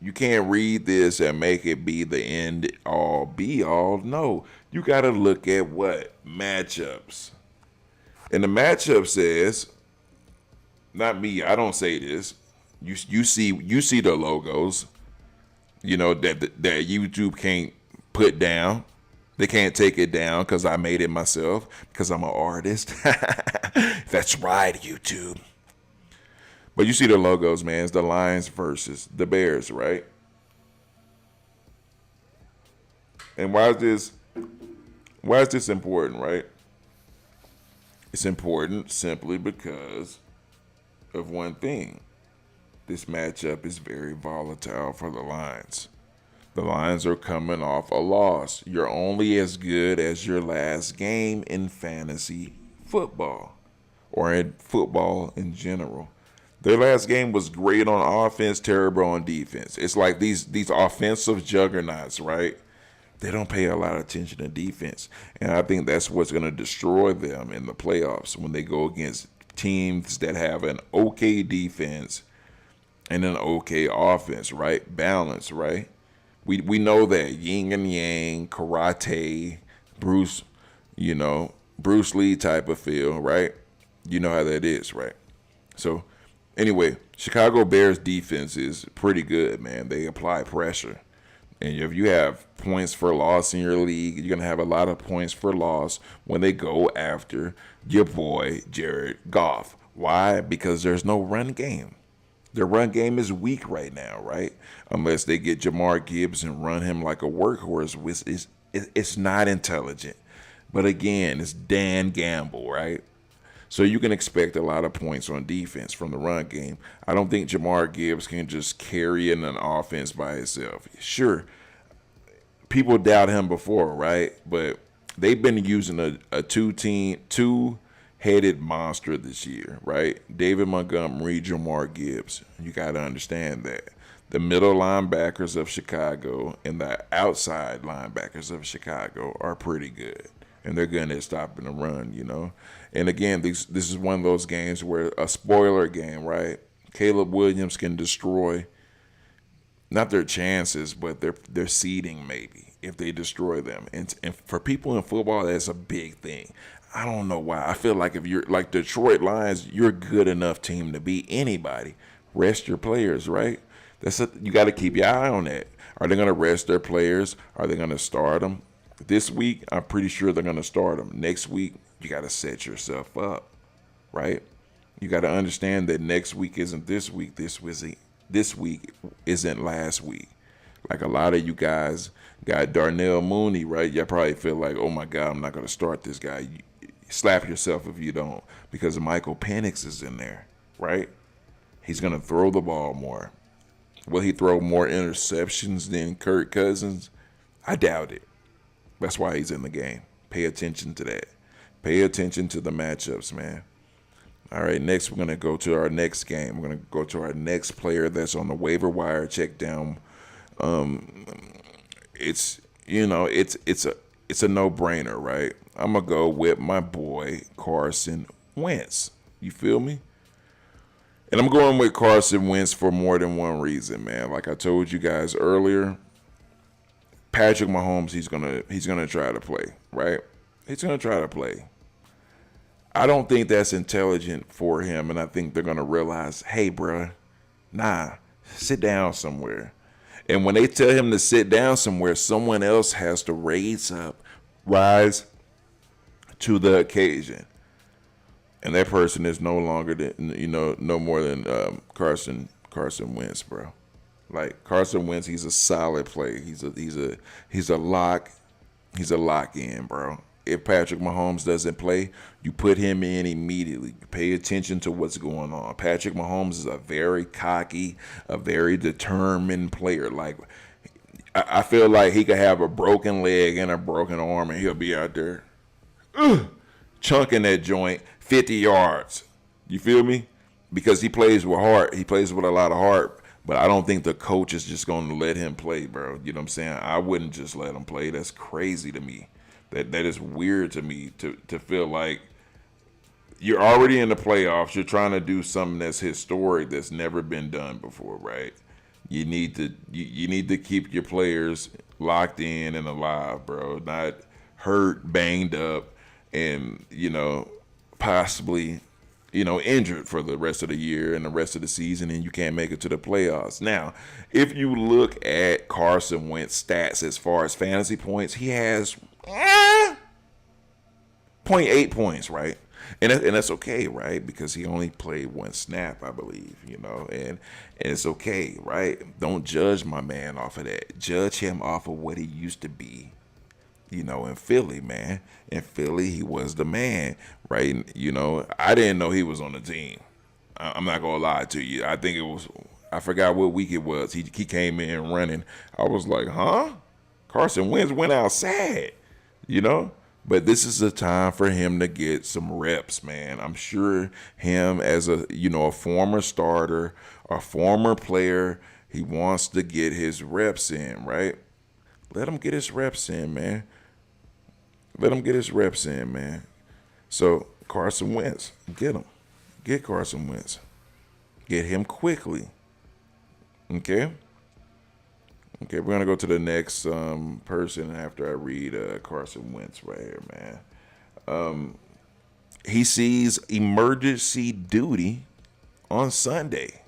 You can't read this and make it be the end all be all. No, you got to look at what matchups. And the matchup says, not me. I don't say this. You see the logos. That YouTube can't put down. They can't take it down because I made it myself because I'm an artist. That's right, YouTube. But you see the logos, man. It's the Lions versus the Bears, right? And why is this important, right? It's important simply because of one thing. This matchup is very volatile for the Lions. The Lions are coming off a loss. You're only as good as your last game in fantasy football or in football in general. Their last game was great on offense, terrible on defense. It's like these offensive juggernauts, right? They don't pay a lot of attention to defense. And I think that's what's going to destroy them in the playoffs when they go against teams that have an okay defense and an okay offense, right? Balance, right? We know that yin and yang, karate, Bruce Lee type of feel, right? You know how that is, right? So anyway, Chicago Bears defense is pretty good, man. They apply pressure. And if you have points for loss in your league, you're going to have a lot of points for loss when they go after your boy, Jared Goff. Why? Because there's no run game. Their run game is weak right now, right? Unless they get Jamar Gibbs and run him like a workhorse, which it's not intelligent. But again, it's Dan Gamble, right? So you can expect a lot of points on defense from the run game. I don't think Jamar Gibbs can just carry in an offense by himself. Sure, people doubt him before, right? But they've been using a two-headed monster this year, right? David Montgomery, Jamar Gibbs. You got to understand that. The middle linebackers of Chicago and the outside linebackers of Chicago are pretty good. And they're good at stopping the run, you know. And again, this is one of those games where a spoiler game, right? Caleb Williams can destroy not their chances, but their seeding maybe if they destroy them. And for people in football, that's a big thing. I don't know why. I feel like if you're like Detroit Lions, you're a good enough team to beat anybody. Rest your players, right? You got to keep your eye on that. Are they going to rest their players? Are they going to start them? This week, I'm pretty sure they're going to start them. Next week, you got to set yourself up, right? You got to understand that next week isn't this week. This week isn't last week. Like a lot of you guys got Darnell Mooney, right? Y'all probably feel like, oh my God, I'm not going to start this guy. You slap yourself if you don't, because Michael Penix is in there, right? He's going to throw the ball more. Will he throw more interceptions than Kirk Cousins? I doubt it. That's why he's in the game. Pay attention to that. Pay attention to the matchups, man. All right, next we're going to go to our next game. We're going to go to our next player that's on the waiver wire check down. It's a no-brainer, right? I'm going to go with my boy Carson Wentz. You feel me? And I'm going with Carson Wentz for more than one reason, man. Like I told you guys earlier, Patrick Mahomes, he's gonna try to play, right? He's gonna try to play. I don't think that's intelligent for him, and I think they're gonna realize, hey, bruh, sit down somewhere. And when they tell him to sit down somewhere, someone else has to rise to the occasion, and that person is no longer no more than Carson Wentz, bro. Like Carson Wentz, he's a solid play. He's a lock in, bro. If Patrick Mahomes doesn't play, you put him in immediately. You pay attention to what's going on. Patrick Mahomes is a very cocky, a very determined player. Like I feel like he could have a broken leg and a broken arm, and he'll be out there chunking that joint 50 yards. You feel me? Because he plays with heart. He plays with a lot of heart. But I don't think the coach is just going to let him play, bro. You know what I'm saying? I wouldn't just let him play. That's crazy to me. That is weird to me to feel like you're already in the playoffs. You're trying to do something that's historic, that's never been done before, right? You need to keep your players locked in and alive, bro. Not hurt, banged up, and possibly injured for the rest of the year and the rest of the season, and you can't make it to the playoffs. Now, if you look at Carson Wentz stats as far as fantasy points, he has 0.8 points, right? And that's okay, right? Because he only played one snap, I believe, and it's okay, right? Don't judge my man off of that. Judge him off of what he used to be. In Philly, man. In Philly, he was the man, right? I didn't know he was on the team. I'm not going to lie to you. I forgot what week it was. He came in running. I was like, huh? Carson Wentz went outside, But this is the time for him to get some reps, man. I'm sure him as a former starter, a former player, he wants to get his reps in, right? Let him get his reps in, man. So, Carson Wentz, get him. Get Carson Wentz. Get him quickly. Okay? Okay, we're going to go to the next person after I read Carson Wentz right here, man. He sees emergency duty on Sunday.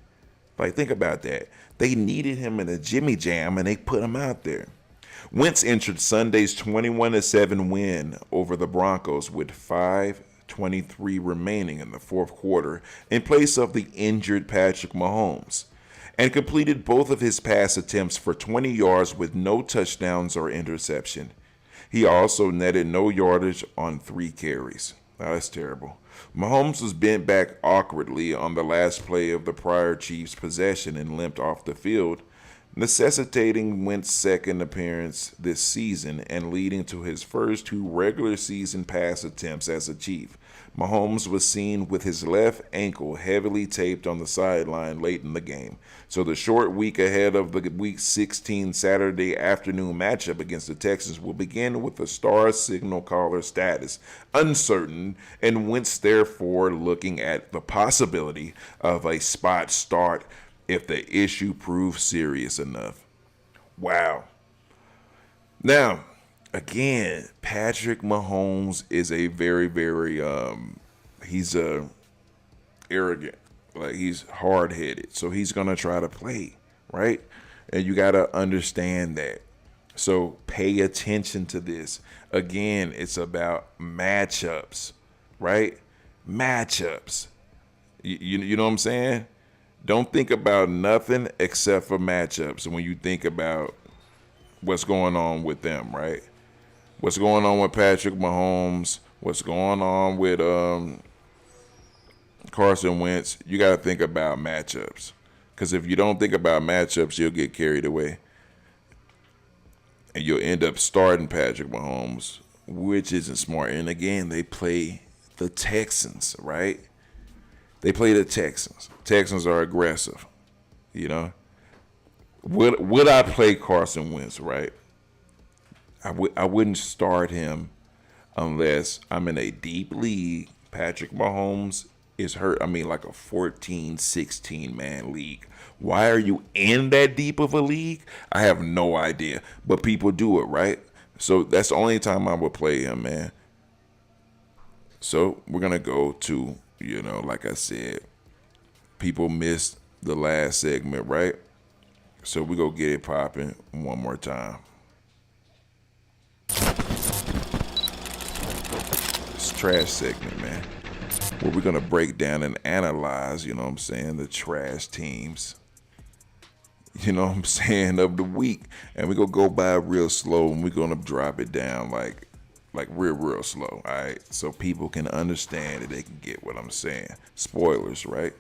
Like, think about that. They needed him in a Jimmy Jam, and they put him out there. Wentz entered Sunday's 21-7 win over the Broncos with 5 23 remaining in the fourth quarter in place of the injured Patrick Mahomes, and completed both of his pass attempts for 20 yards with no touchdowns or interception. He also netted no yardage on 3 carries. Now, that's terrible. Mahomes was bent back awkwardly on the last play of the prior Chiefs' possession and limped off the field, necessitating Wentz's second appearance this season and leading to his first 2 regular season pass attempts as a Chief. Mahomes was seen with his left ankle heavily taped on the sideline late in the game. So the short week ahead of the Week 16 Saturday afternoon matchup against the Texans will begin with the star signal caller status uncertain, and Wentz therefore looking at the possibility of a spot start if the issue proves serious enough. Wow. Now, again, Patrick Mahomes is a very, very he's arrogant. Like, he's hard-headed. So he's going to try to play, right? And you got to understand that. So pay attention to this. Again, it's about matchups, right? Matchups. You know what I'm saying? Don't think about nothing except for matchups when you think about what's going on with them, right? What's going on with Patrick Mahomes? What's going on with Carson Wentz? You got to think about matchups. Because if you don't think about matchups, you'll get carried away. And you'll end up starting Patrick Mahomes, which isn't smart. And again, they play the Texans, right? They play the Texans. Texans are aggressive, you know. Would I play Carson Wentz, right? I wouldn't start him unless I'm in a deep league. Patrick Mahomes is hurt. I mean, like a 14, 16-man league. Why are you in that deep of a league? I have no idea. But people do it, right? So that's the only time I would play him, man. So we're going to go to, you know, like I said, people missed the last segment, right? So we go get it popping one more time. It's trash segment, man. Where we're going to break down and analyze, you know what I'm saying, the trash teams, you know what I'm saying, of the week. And we're going to go by real slow, and we're going to drop it down like real slow, all right? So people can understand and they can get what I'm saying. Spoilers, right?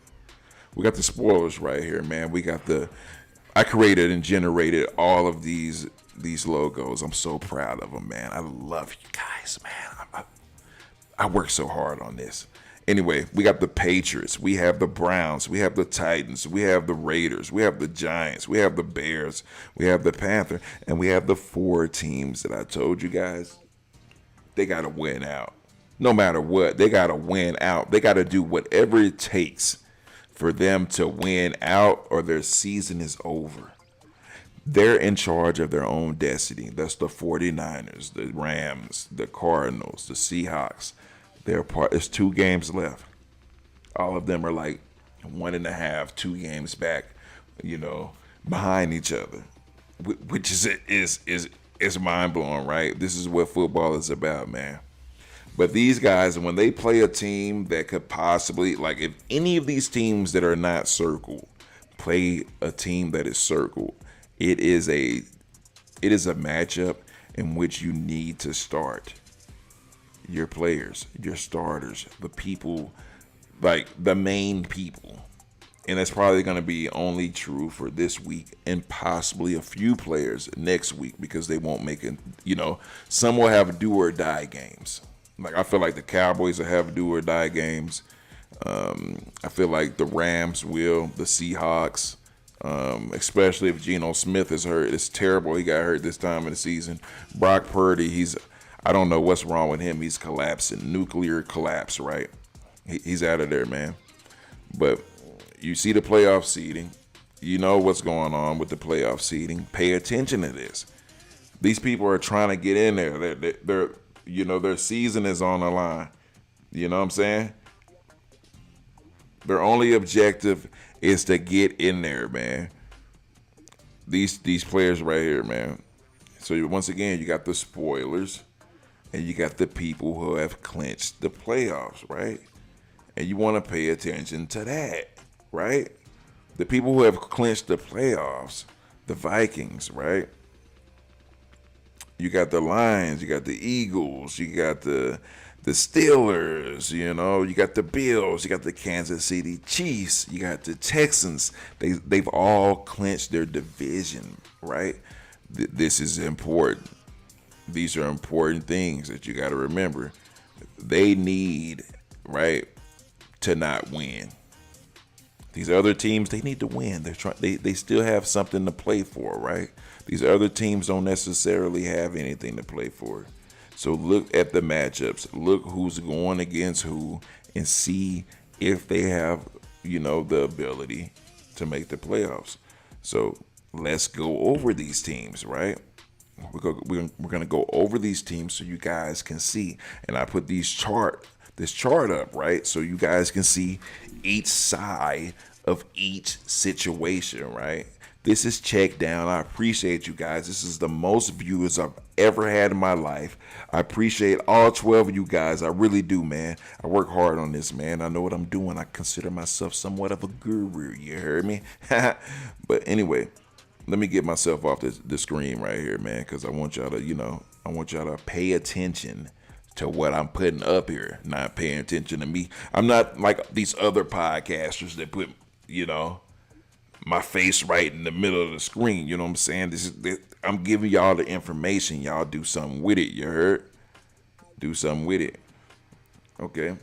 We got the spoilers right here, man. I created and generated all of these logos. I'm so proud of them, man. I love you guys, man. I worked so hard on this. Anyway, we got the Patriots, we have the Browns, we have the Titans, we have the Raiders, we have the Giants, we have the Bears, we have the Panthers, and we have the 4 teams that I told you guys. They got to win out. No matter what, they got to win out. They got to do whatever it takes for them to win out, or their season is over. They're in charge of their own destiny. That's the 49ers, the Rams, the Cardinals, the Seahawks. There's 2 games left. All of them are like 1.5, 2 games back, you know, behind each other, which is mind blowing, right? This is what football is about, man. But these guys, when they play a team that could possibly, like, if any of these teams that are not circled play a team that is circled, it is a matchup in which you need to start your players, your starters, the people, like the main people. And that's probably going to be only true for this week and possibly a few players next week, because they won't make it, you know, some will have do or die games. Like, I feel like the Cowboys will have do or die games. I feel like the Rams will, the Seahawks, especially if Geno Smith is hurt. It's terrible he got hurt this time of the season. Brock Purdy, I don't know what's wrong with him. He's collapsing, nuclear collapse, right? He's out of there, man. But you see the playoff seeding. You know what's going on with the playoff seeding. Pay attention to this. These people are trying to get in there. They're you know, their season is on the line. You know what I'm saying? Their only objective is to get in there, man. These players right here, man. So once again, you got the spoilers. and you got the people who have clinched the playoffs, right? And you want to pay attention to that, right? The people who have clinched the playoffs, the Vikings, right? You got the Lions, you got the Eagles, you got the Steelers, you got the Bills, you got the Kansas City Chiefs, you got the Texans. They've all clinched their division, right? This is important. These are important things that you got to remember. They need, right, to not win. These other teams, they need to win. They still have something to play for, right? These other teams don't necessarily have anything to play for. So look at the matchups. Look who's going against who and see if they have, the ability to make the playoffs. So let's go over these teams, right? We're going to go over these teams so you guys can see. And I put this chart up, right? So you guys can see each side of each situation, right? This is Check Down. I appreciate you guys. This is the most viewers I've ever had in my life. I appreciate all 12 of you guys. I really do, man. I work hard on this, man. I know what I'm doing. I consider myself somewhat of a guru. You heard me? But anyway, let me get myself off the screen right here, man, because I want y'all to pay attention to what I'm putting up here, not paying attention to me. I'm not like these other podcasters that put, my face right in the middle of the screen. You know what I'm saying? I'm giving y'all the information. Y'all do something with it. You heard? Do something with it. Okay.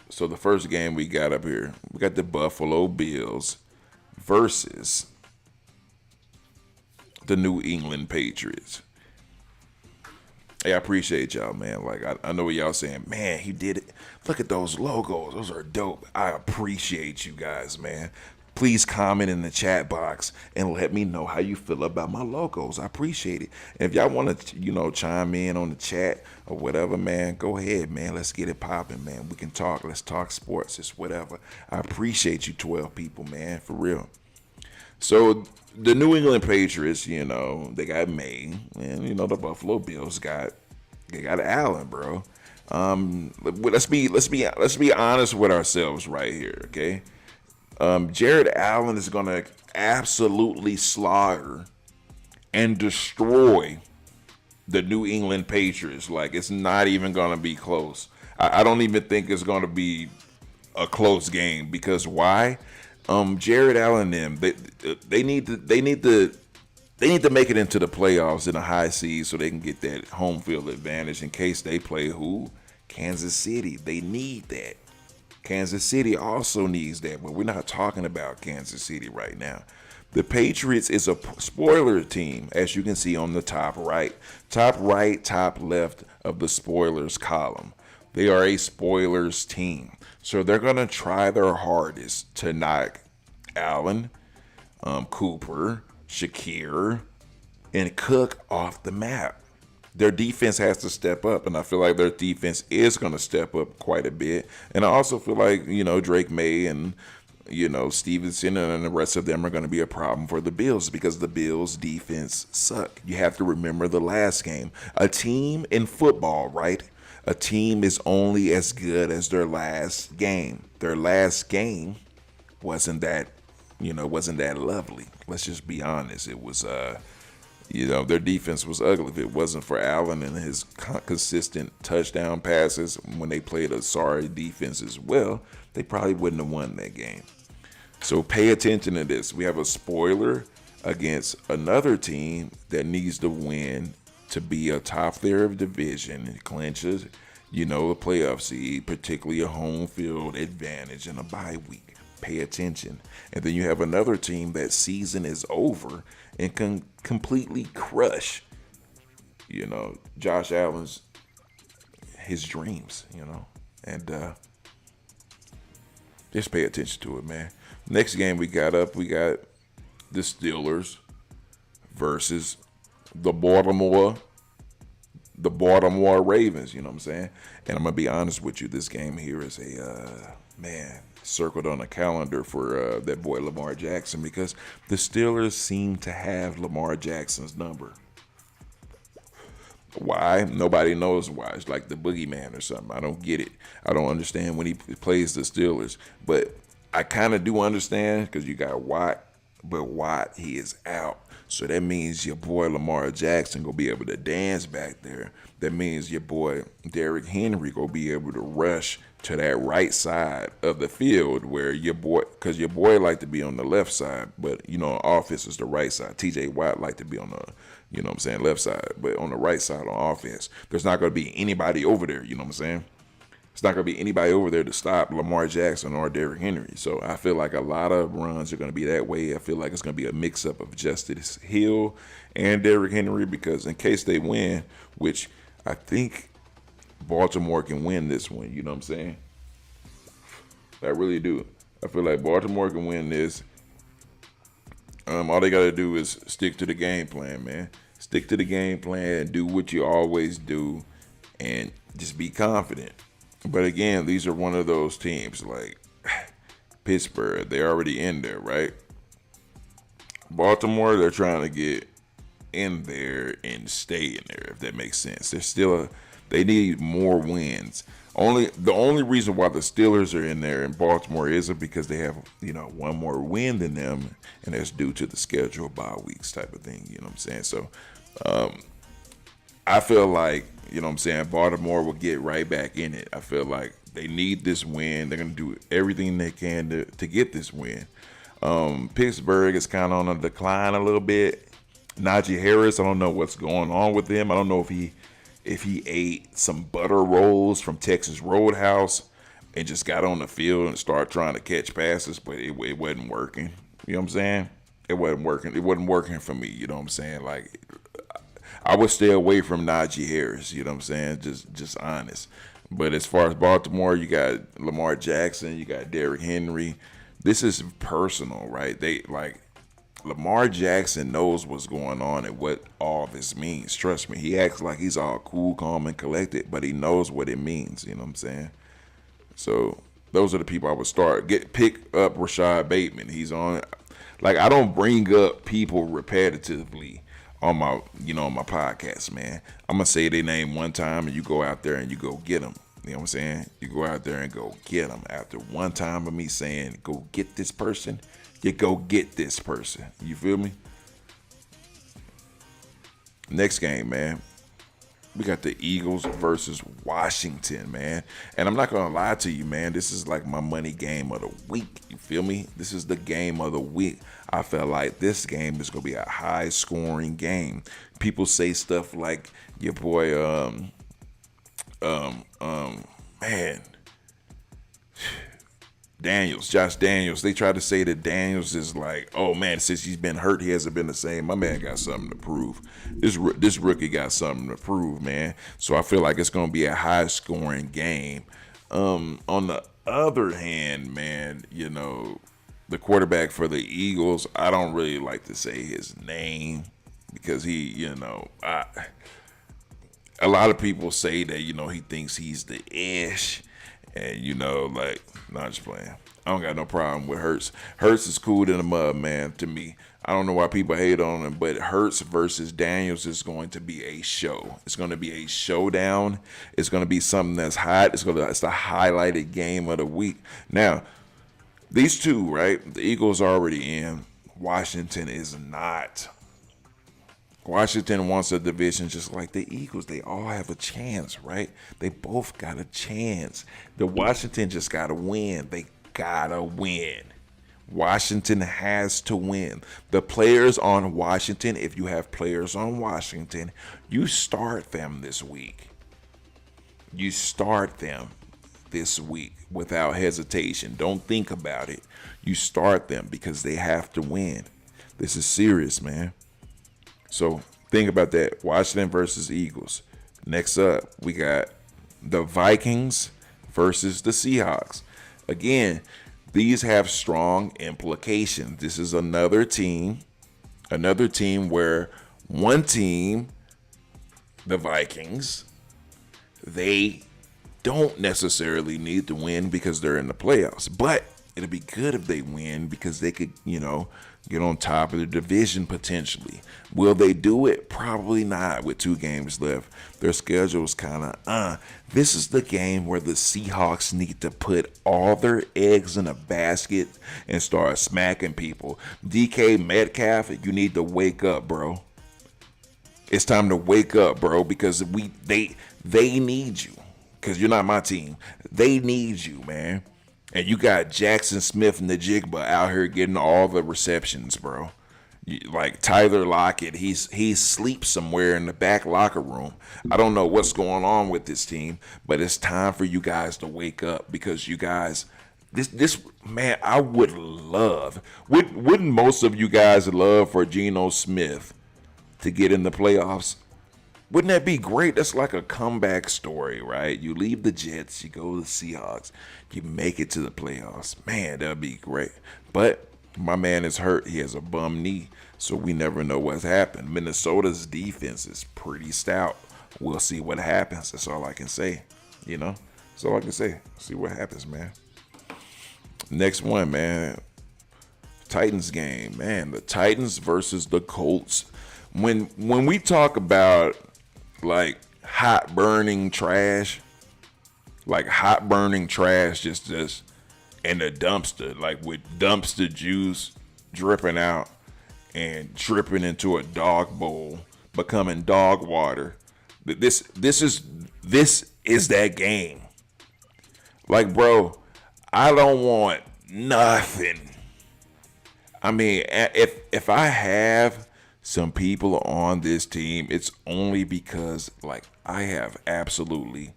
So the first game we got up here, we got the Buffalo Bills versus the New England Patriots. Hey, I appreciate y'all, man. Like, I know what y'all saying. Man, he did it. Look at those logos. Those are dope. I appreciate you guys, man. Please comment in the chat box and let me know how you feel about my logos. I appreciate it. And if y'all want to, chime in on the chat or whatever, man, go ahead, man. Let's get it popping, man. We can talk. Let's talk sports. It's whatever. I appreciate you 12 people, man, for real. So the New England Patriots, they got May, and the Buffalo Bills got Allen, bro. Let's be honest with ourselves right here, okay? Jared Allen is gonna absolutely slaughter and destroy the New England Patriots. Like, it's not even gonna be close. I don't even think it's gonna be a close game, because why? Jared Allen and them, they need to make it into the playoffs in a high seed so they can get that home field advantage in case they play who? Kansas City. They need that. Kansas City also needs that, but we're not talking about Kansas City right now. The Patriots is a spoiler team, as you can see on the top right, top left of the spoilers column. They are a spoilers team. So they're going to try their hardest to knock Allen, Cooper, Shakir, and Cook off the map. Their defense has to step up, and I feel like their defense is going to step up quite a bit. And I also feel like, Drake May and, Stevenson and the rest of them are going to be a problem for the Bills, because the Bills' defense suck. You have to remember the last game. A team in football, right? A team is only as good as their last game. Their last game wasn't that lovely. Let's just be honest. It was, their defense was ugly. If it wasn't for Allen and his consistent touchdown passes when they played a sorry defense as well, they probably wouldn't have won that game. So pay attention to this. We have a spoiler against another team that needs to win to be a top tier of division and clinches, a playoff seed, particularly a home field advantage and a bye week. Pay attention. And then you have another team that season is over and can completely crush, Josh Allen's, his dreams, and just pay attention to it, man. Next game we got the Steelers versus the Baltimore Ravens, you know what I'm saying? And I'm going to be honest with you, this game here is circled on a calendar for that boy Lamar Jackson, because the Steelers seem to have Lamar Jackson's number. Why? Nobody knows why. It's like the boogeyman or something. I don't get it. I don't understand when he plays the Steelers. But I kind of do understand because you got Watt, but Watt, he is out. So that means your boy Lamar Jackson gonna be able to dance back there. That means your boy Derrick Henry gonna be able to rush to that right side of the field where your boy, because your boy like to be on the left side, but offense is the right side. T.J. Watt like to be on the, left side, but on the right side on offense, there's not gonna be anybody over there. You know what I'm saying? It's not going to be anybody over there to stop Lamar Jackson or Derrick Henry. So I feel like a lot of runs are going to be that way. I feel like it's going to be a mix-up of Justice Hill and Derrick Henry because in case they win, which I think Baltimore can win this one. You know what I'm saying? I really do. I feel like Baltimore can win this. All they got to do is stick to the game plan, man. Stick to the game plan. Do what you always do and just be confident. But again, these are one of those teams like Pittsburgh. They're already in there, right? Baltimore, they're trying to get in there and stay in there, if that makes sense. They need more wins. The only reason why the Steelers are in there in Baltimore isn't because they have, one more win than them, and that's due to the schedule bye weeks type of thing. You know what I'm saying? So I feel like, Baltimore will get right back in it. I feel like they need this win. They're going to do everything they can to get this win. Pittsburgh is kind of on a decline a little bit. Najee Harris, I don't know what's going on with him. I don't know if he ate some butter rolls from Texas Roadhouse and just got on the field and started trying to catch passes, but it wasn't working. You know what I'm saying? It wasn't working. It wasn't working for me. You know what I'm saying? Like, I would stay away from Najee Harris, you know what I'm saying? Just honest. But as far as Baltimore, you got Lamar Jackson, you got Derrick Henry. This is personal, right? Lamar Jackson knows what's going on and what all this means. Trust me, he acts like he's all cool, calm, and collected, but he knows what it means, you know what I'm saying? So those are the people I would start. Pick up Rashad Bateman. He's on. I don't bring up people repetitively on my podcast, man. I'm gonna say their name one time and you go out there and you go get them. You know what I'm saying? You go out there and go get them. After one time of me saying, go get this person, you go get this person. You feel me? Next game, man. We got the Eagles versus Washington, man. And I'm not going to lie to you, man. This is like my money game of the week. You feel me? This is the game of the week. I felt like this game is going to be a high-scoring game. People say stuff like your boy, Josh Daniels. They try to say that Daniels is like, oh man, since he's been hurt, he hasn't been the same. My man got something to prove. This rookie got something to prove, man. So I feel like it's going to be a high-scoring game. On the other hand, man, the quarterback for the Eagles, I don't really like to say his name because he, a lot of people say that, he thinks he's the ish. And, I'm just playing. I don't got no problem with Hurts. Hurts is cool in the mud, man, to me. I don't know why people hate on him, but Hurts versus Daniels is going to be a show. It's going to be a showdown. It's going to be something that's hot. It's the highlighted game of the week. Now, these two, right? The Eagles are already in. Washington is not. Washington wants a division just like the Eagles. They all have a chance, right? They both got a chance. The Washington just got to win. They got to win. Washington has to win. The players on Washington, if you have players on Washington, you start them this week. You start them this week without hesitation. Don't think about it. You start them because they have to win. This is serious, man. So think about that. Washington versus Eagles. Next up, we got the Vikings versus the Seahawks. Again, these have strong implications. This is another team where one team, the Vikings, they don't necessarily need to win because they're in the playoffs. But it'll be good if they win because they could, get on top of the division potentially. Will they do it? Probably not with 2 games left. Their schedule is kind of, This is the game where the Seahawks need to put all their eggs in a basket and start smacking people. DK Metcalf, you need to wake up, bro. It's time to wake up, bro, because they need you. Because you're not my team. They need you, man. And you got Jackson Smith and the Jigba out here getting all the receptions, bro. Like Tyler Lockett, he sleeps somewhere in the back locker room. I don't know what's going on with this team, but it's time for you guys to wake up because you guys, this man, I would love. Wouldn't most of you guys love for Geno Smith to get in the playoffs? Wouldn't that be great? That's like a comeback story, right? You leave the Jets, you go to the Seahawks, you make it to the playoffs. Man, that'd be great. But my man is hurt. He has a bum knee, so we never know what's happened. Minnesota's defense is pretty stout. We'll see what happens. That's all I can say. That's all I can say. See what happens, man. Next one, man. Titans game, man. The Titans versus the Colts. When we talk about like hot burning trash, just in the dumpster, like with dumpster juice dripping out and dripping into a dog bowl, becoming dog water. This is that game. Like, bro, I don't want nothing. I mean, if I have some people on this team, it's only because like I have absolutely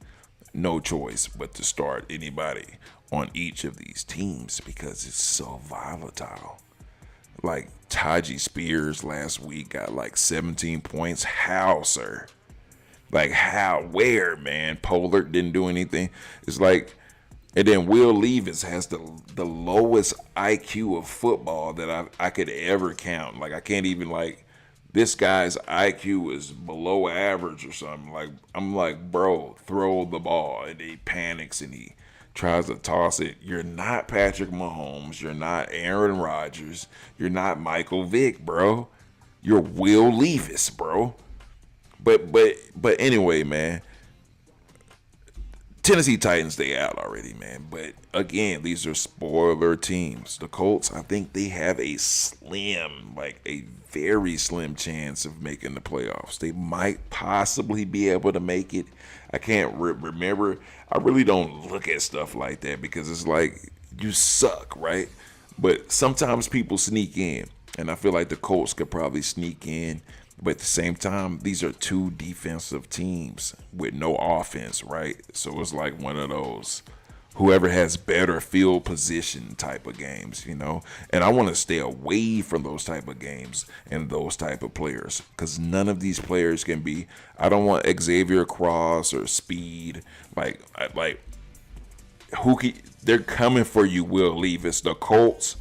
no choice but to start anybody on each of these teams because it's so volatile. Like Taji Spears last week got like 17 points. How, sir? Like how? Where, man? Pollard didn't do anything. It's like, and then Will Levis has the lowest IQ of football that I could ever count. Like I can't even like. This guy's IQ is below average or something. Like I'm like, bro, throw the ball, and he panics and he tries to toss it. You're not Patrick Mahomes. You're not Aaron Rodgers. You're not Michael Vick, bro. You're Will Levis, bro. But anyway, man. Tennessee Titans, they out already, man. But again, these are spoiler teams. The Colts, I think they have a very slim chance of making the playoffs. They might possibly be able to make it. I can't remember. I really don't look at stuff like that because it's like you suck, right? But sometimes people sneak in, and I feel like the Colts could probably sneak in. But at the same time, these are 2 defensive teams with no offense, right? So it's like one of those whoever has better field position type of games, And I want to stay away from those type of games and those type of players because none of these players can be. I don't want Xavier Cross or Speed. They're coming for you, Will Levis. The Colts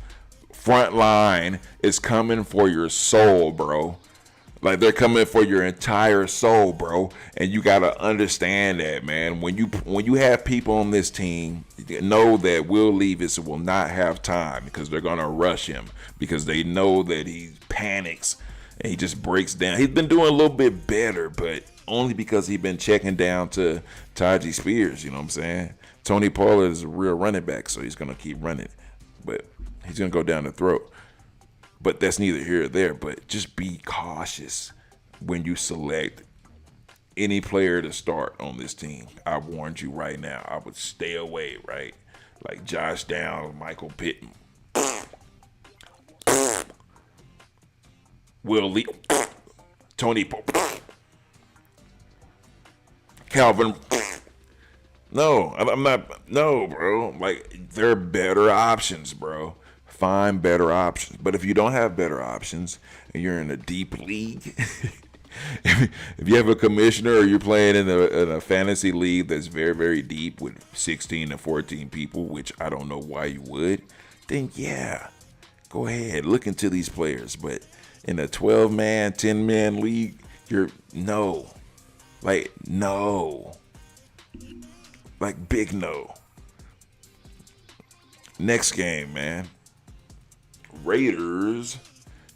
front line is coming for your soul, bro. Like they're coming for your entire soul, bro, and you gotta understand that, man. When you have people on this team, know that Will Levis will not have time because they're gonna rush him because they know that he panics and he just breaks down. He's been doing a little bit better, but only because he's been checking down to Taji Spears. You know what I'm saying? Tony Pollard is a real running back, so he's gonna keep running, but he's gonna go down the throat. But that's neither here or there. But just be cautious when you select any player to start on this team. I warned you right now. I would stay away, right? Like Josh Downs, Michael Pittman, Will Lee, Tony Pope, Calvin. No, I'm not. No, bro. Like there are better options, bro. Find better options. But if you don't have better options and you're in a deep league, if you have a commissioner or you're playing in a fantasy league that's very, very deep with 16 to 14 people, which I don't know why you would, then yeah, go ahead. Look into these players. But in a 12-man, 10-man league, no. Like, no. Like, big no. Next game, man. Raiders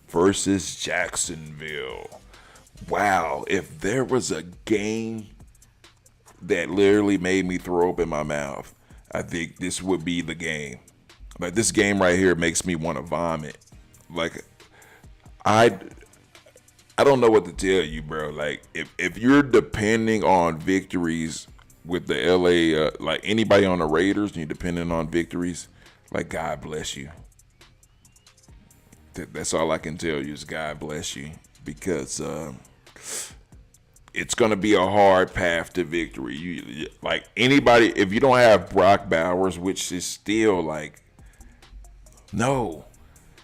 versus Jacksonville. Wow, if there was a game that literally made me throw up in my mouth, I think this would be the game. Like, this game right here makes me want to vomit. Like, I don't know what to tell you, bro. Like, if you're depending on victories with the LA, like anybody on the Raiders, and you're depending on victories, like, God bless you. That's all I can tell you is God bless you, because it's gonna be a hard path to victory. You like anybody, if you don't have Brock Bowers, which is still like, no.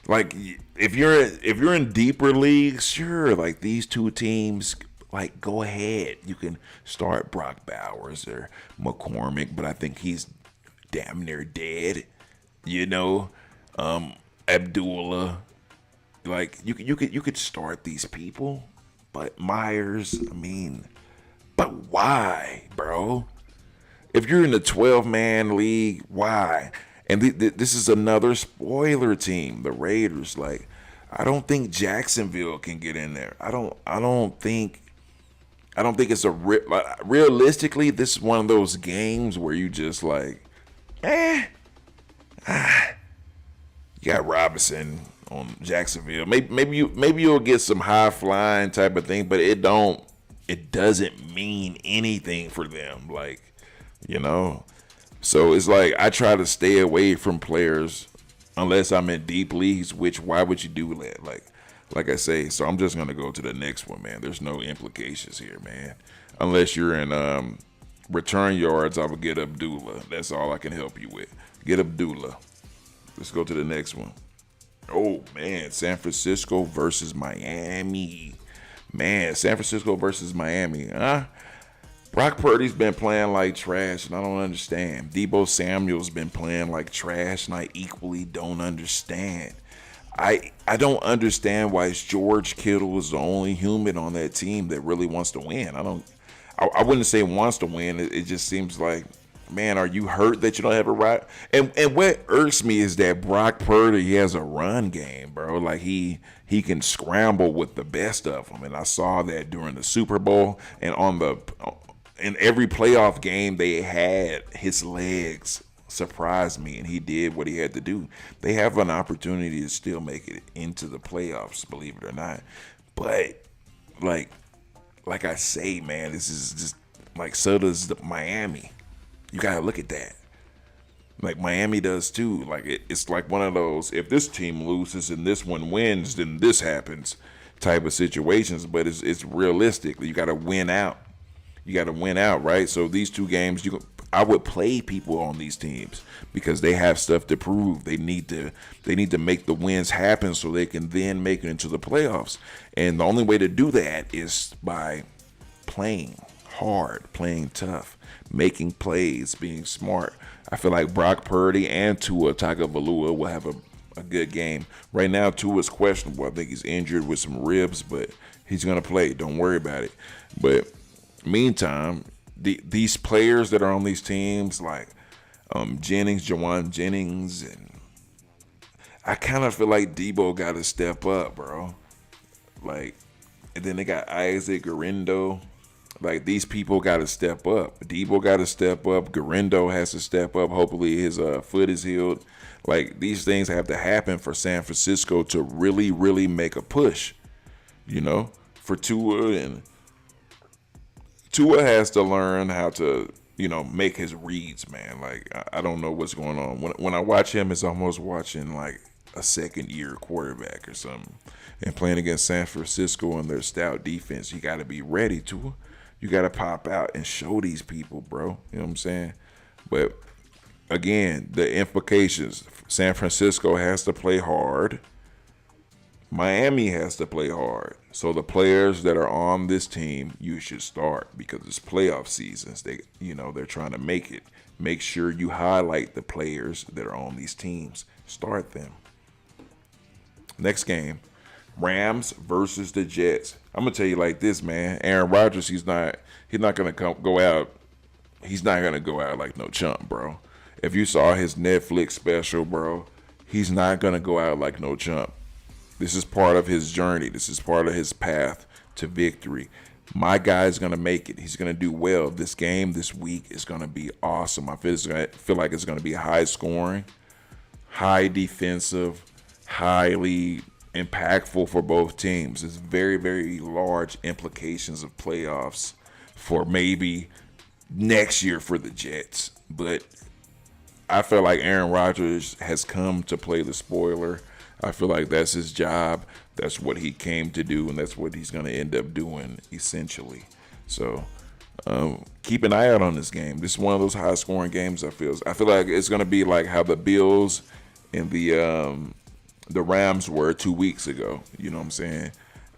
Like, if you're in deeper leagues, sure, like these two teams, like, go ahead. You can start Brock Bowers or McCormick, but I think he's damn near dead. You know, Abdullah. Like, you could start these people, but Myers, I mean, but why, bro? If you're in the 12-man league, why? And this is another spoiler team, the Raiders. Like, I don't think Jacksonville can get in there. I don't think it's realistically, this is one of those games where you just like, you got Robinson on Jacksonville. Maybe you'll get some high flying type of thing, but it doesn't mean anything for them. Like, you know. So it's like, I try to stay away from players unless I'm in deep leagues, which, why would you do that? Like I say, so I'm just going to go to the next one, man. There's no implications here, man. Unless you're in return yards, I would get Abdullah. That's all I can help you with. Get Abdullah. Let's go to the next one. Oh, man. San Francisco versus Miami. Man, San Francisco versus Miami. Brock Purdy's been playing like trash, and I don't understand. Deebo Samuel's been playing like trash, and I equally don't understand. I don't understand why George Kittle is the only human on that team that really wants to win. I wouldn't say wants to win. It just seems like, man, are you hurt that you don't have a right? And what irks me is that Brock Purdy, he has a run game, bro. Like, he can scramble with the best of them, and I saw that during the Super Bowl, and in every playoff game they had, his legs surprised me, and he did what he had to do. They have an opportunity to still make it into the playoffs, believe it or not. But like I say, man, this is just like, so does Miami. You gotta look at that. Like, Miami does too. Like, it's like one of those, if this team loses and this one wins, then this happens type of situations. But it's realistic. You gotta win out. You got to win out, right? So these two games, I would play people on these teams because they have stuff to prove. They need to make the wins happen so they can then make it into the playoffs. And the only way to do that is by playing hard, playing tough, making plays, being smart. I feel like Brock Purdy and Tua Tagovailoa will have a good game. Right now, Tua's questionable. I think he's injured with some ribs, but he's gonna play. Don't worry about it. But meantime, these players that are on these teams, like Jawan Jennings, and I kind of feel like Debo got to step up, bro. Like, and then they got Isaac Garindo. Like, these people got to step up. Debo got to step up. Garindo has to step up. Hopefully his foot is healed. Like, these things have to happen for San Francisco to really, really make a push, you know, for Tua. And Tua has to learn how to, you know, make his reads, man. Like, I don't know what's going on. When I watch him, it's almost watching like a second-year quarterback or something. And playing against San Francisco and their stout defense, you got to be ready, Tua. You got to pop out and show these people, bro. You know what I'm saying? But again, the implications, San Francisco has to play hard. Miami has to play hard. So the players that are on this team, you should start because it's playoff seasons. They're trying to make it. Make sure you highlight the players that are on these teams. Start them. Next game, Rams versus the Jets. I'm gonna tell you like this, man. Aaron Rodgers, he's not gonna go out. He's not gonna go out like no chump, bro. If you saw his Netflix special, bro, he's not gonna go out like no chump. This is part of his journey. This is part of his path to victory. My guy is going to make it. He's going to do well. This game this week is going to be awesome. I feel like it's going to be high scoring, high defensive, highly impactful for both teams. It's very, very large implications of playoffs for maybe next year for the Jets. But I feel like Aaron Rodgers has come to play the spoiler. I feel like that's his job. That's what he came to do, and that's what he's going to end up doing, essentially. So keep an eye out on this game. This is one of those high-scoring games. I feel like it's going to be like how the Bills and the Rams were 2 weeks ago. You know what I'm saying?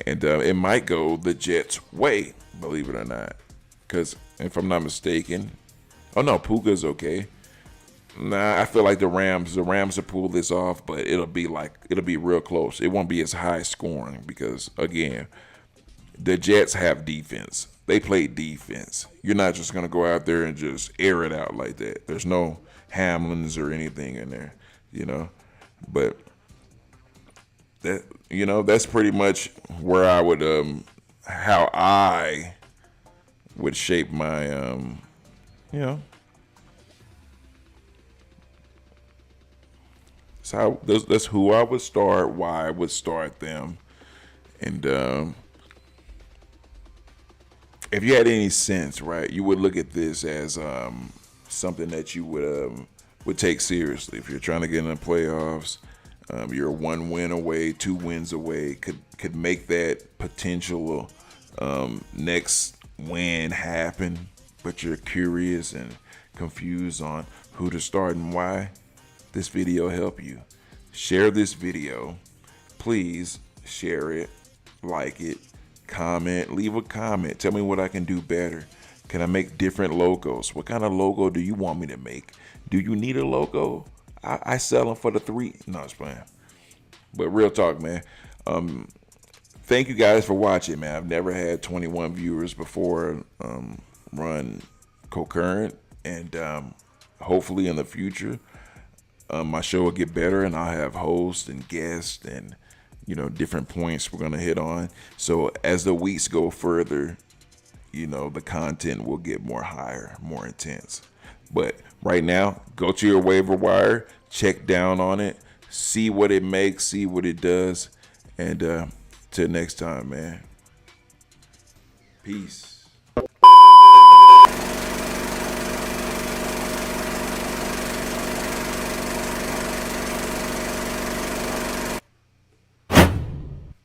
And it might go the Jets' way, believe it or not. Because if I'm not mistaken, oh no, Puka's okay. Nah, I feel like the Rams will pull this off, but it'll be real close. It won't be as high scoring because, again, the Jets have defense. They play defense. You're not just gonna go out there and just air it out like that. There's no Hamlins or anything in there, you know. But that's pretty much where I would how I would shape my So that's who I would start, why I would start them, and if you had any sense, right, you would look at this as something that you would take seriously. If you're trying to get in the playoffs, you're 1 win away, 2 wins away, could make that potential next win happen, but you're curious and confused on who to start and why. This video help you. Share this video. Please share it, like it, comment, leave a comment. Tell me what I can do better. Can I make different logos? What kind of logo do you want me to make? Do you need a logo? I sell them for the 3. No, it's playing. But real talk, man. Thank you guys for watching, man. I've never had 21 viewers before run concurrent, and hopefully in the future my show will get better, and I'll have hosts and guests and different points we're gonna hit on. So as the weeks go further, the content will get more higher, more intense. But right now, go to your waiver wire, check down on it, see what it makes, see what it does, and till next time, man. Peace.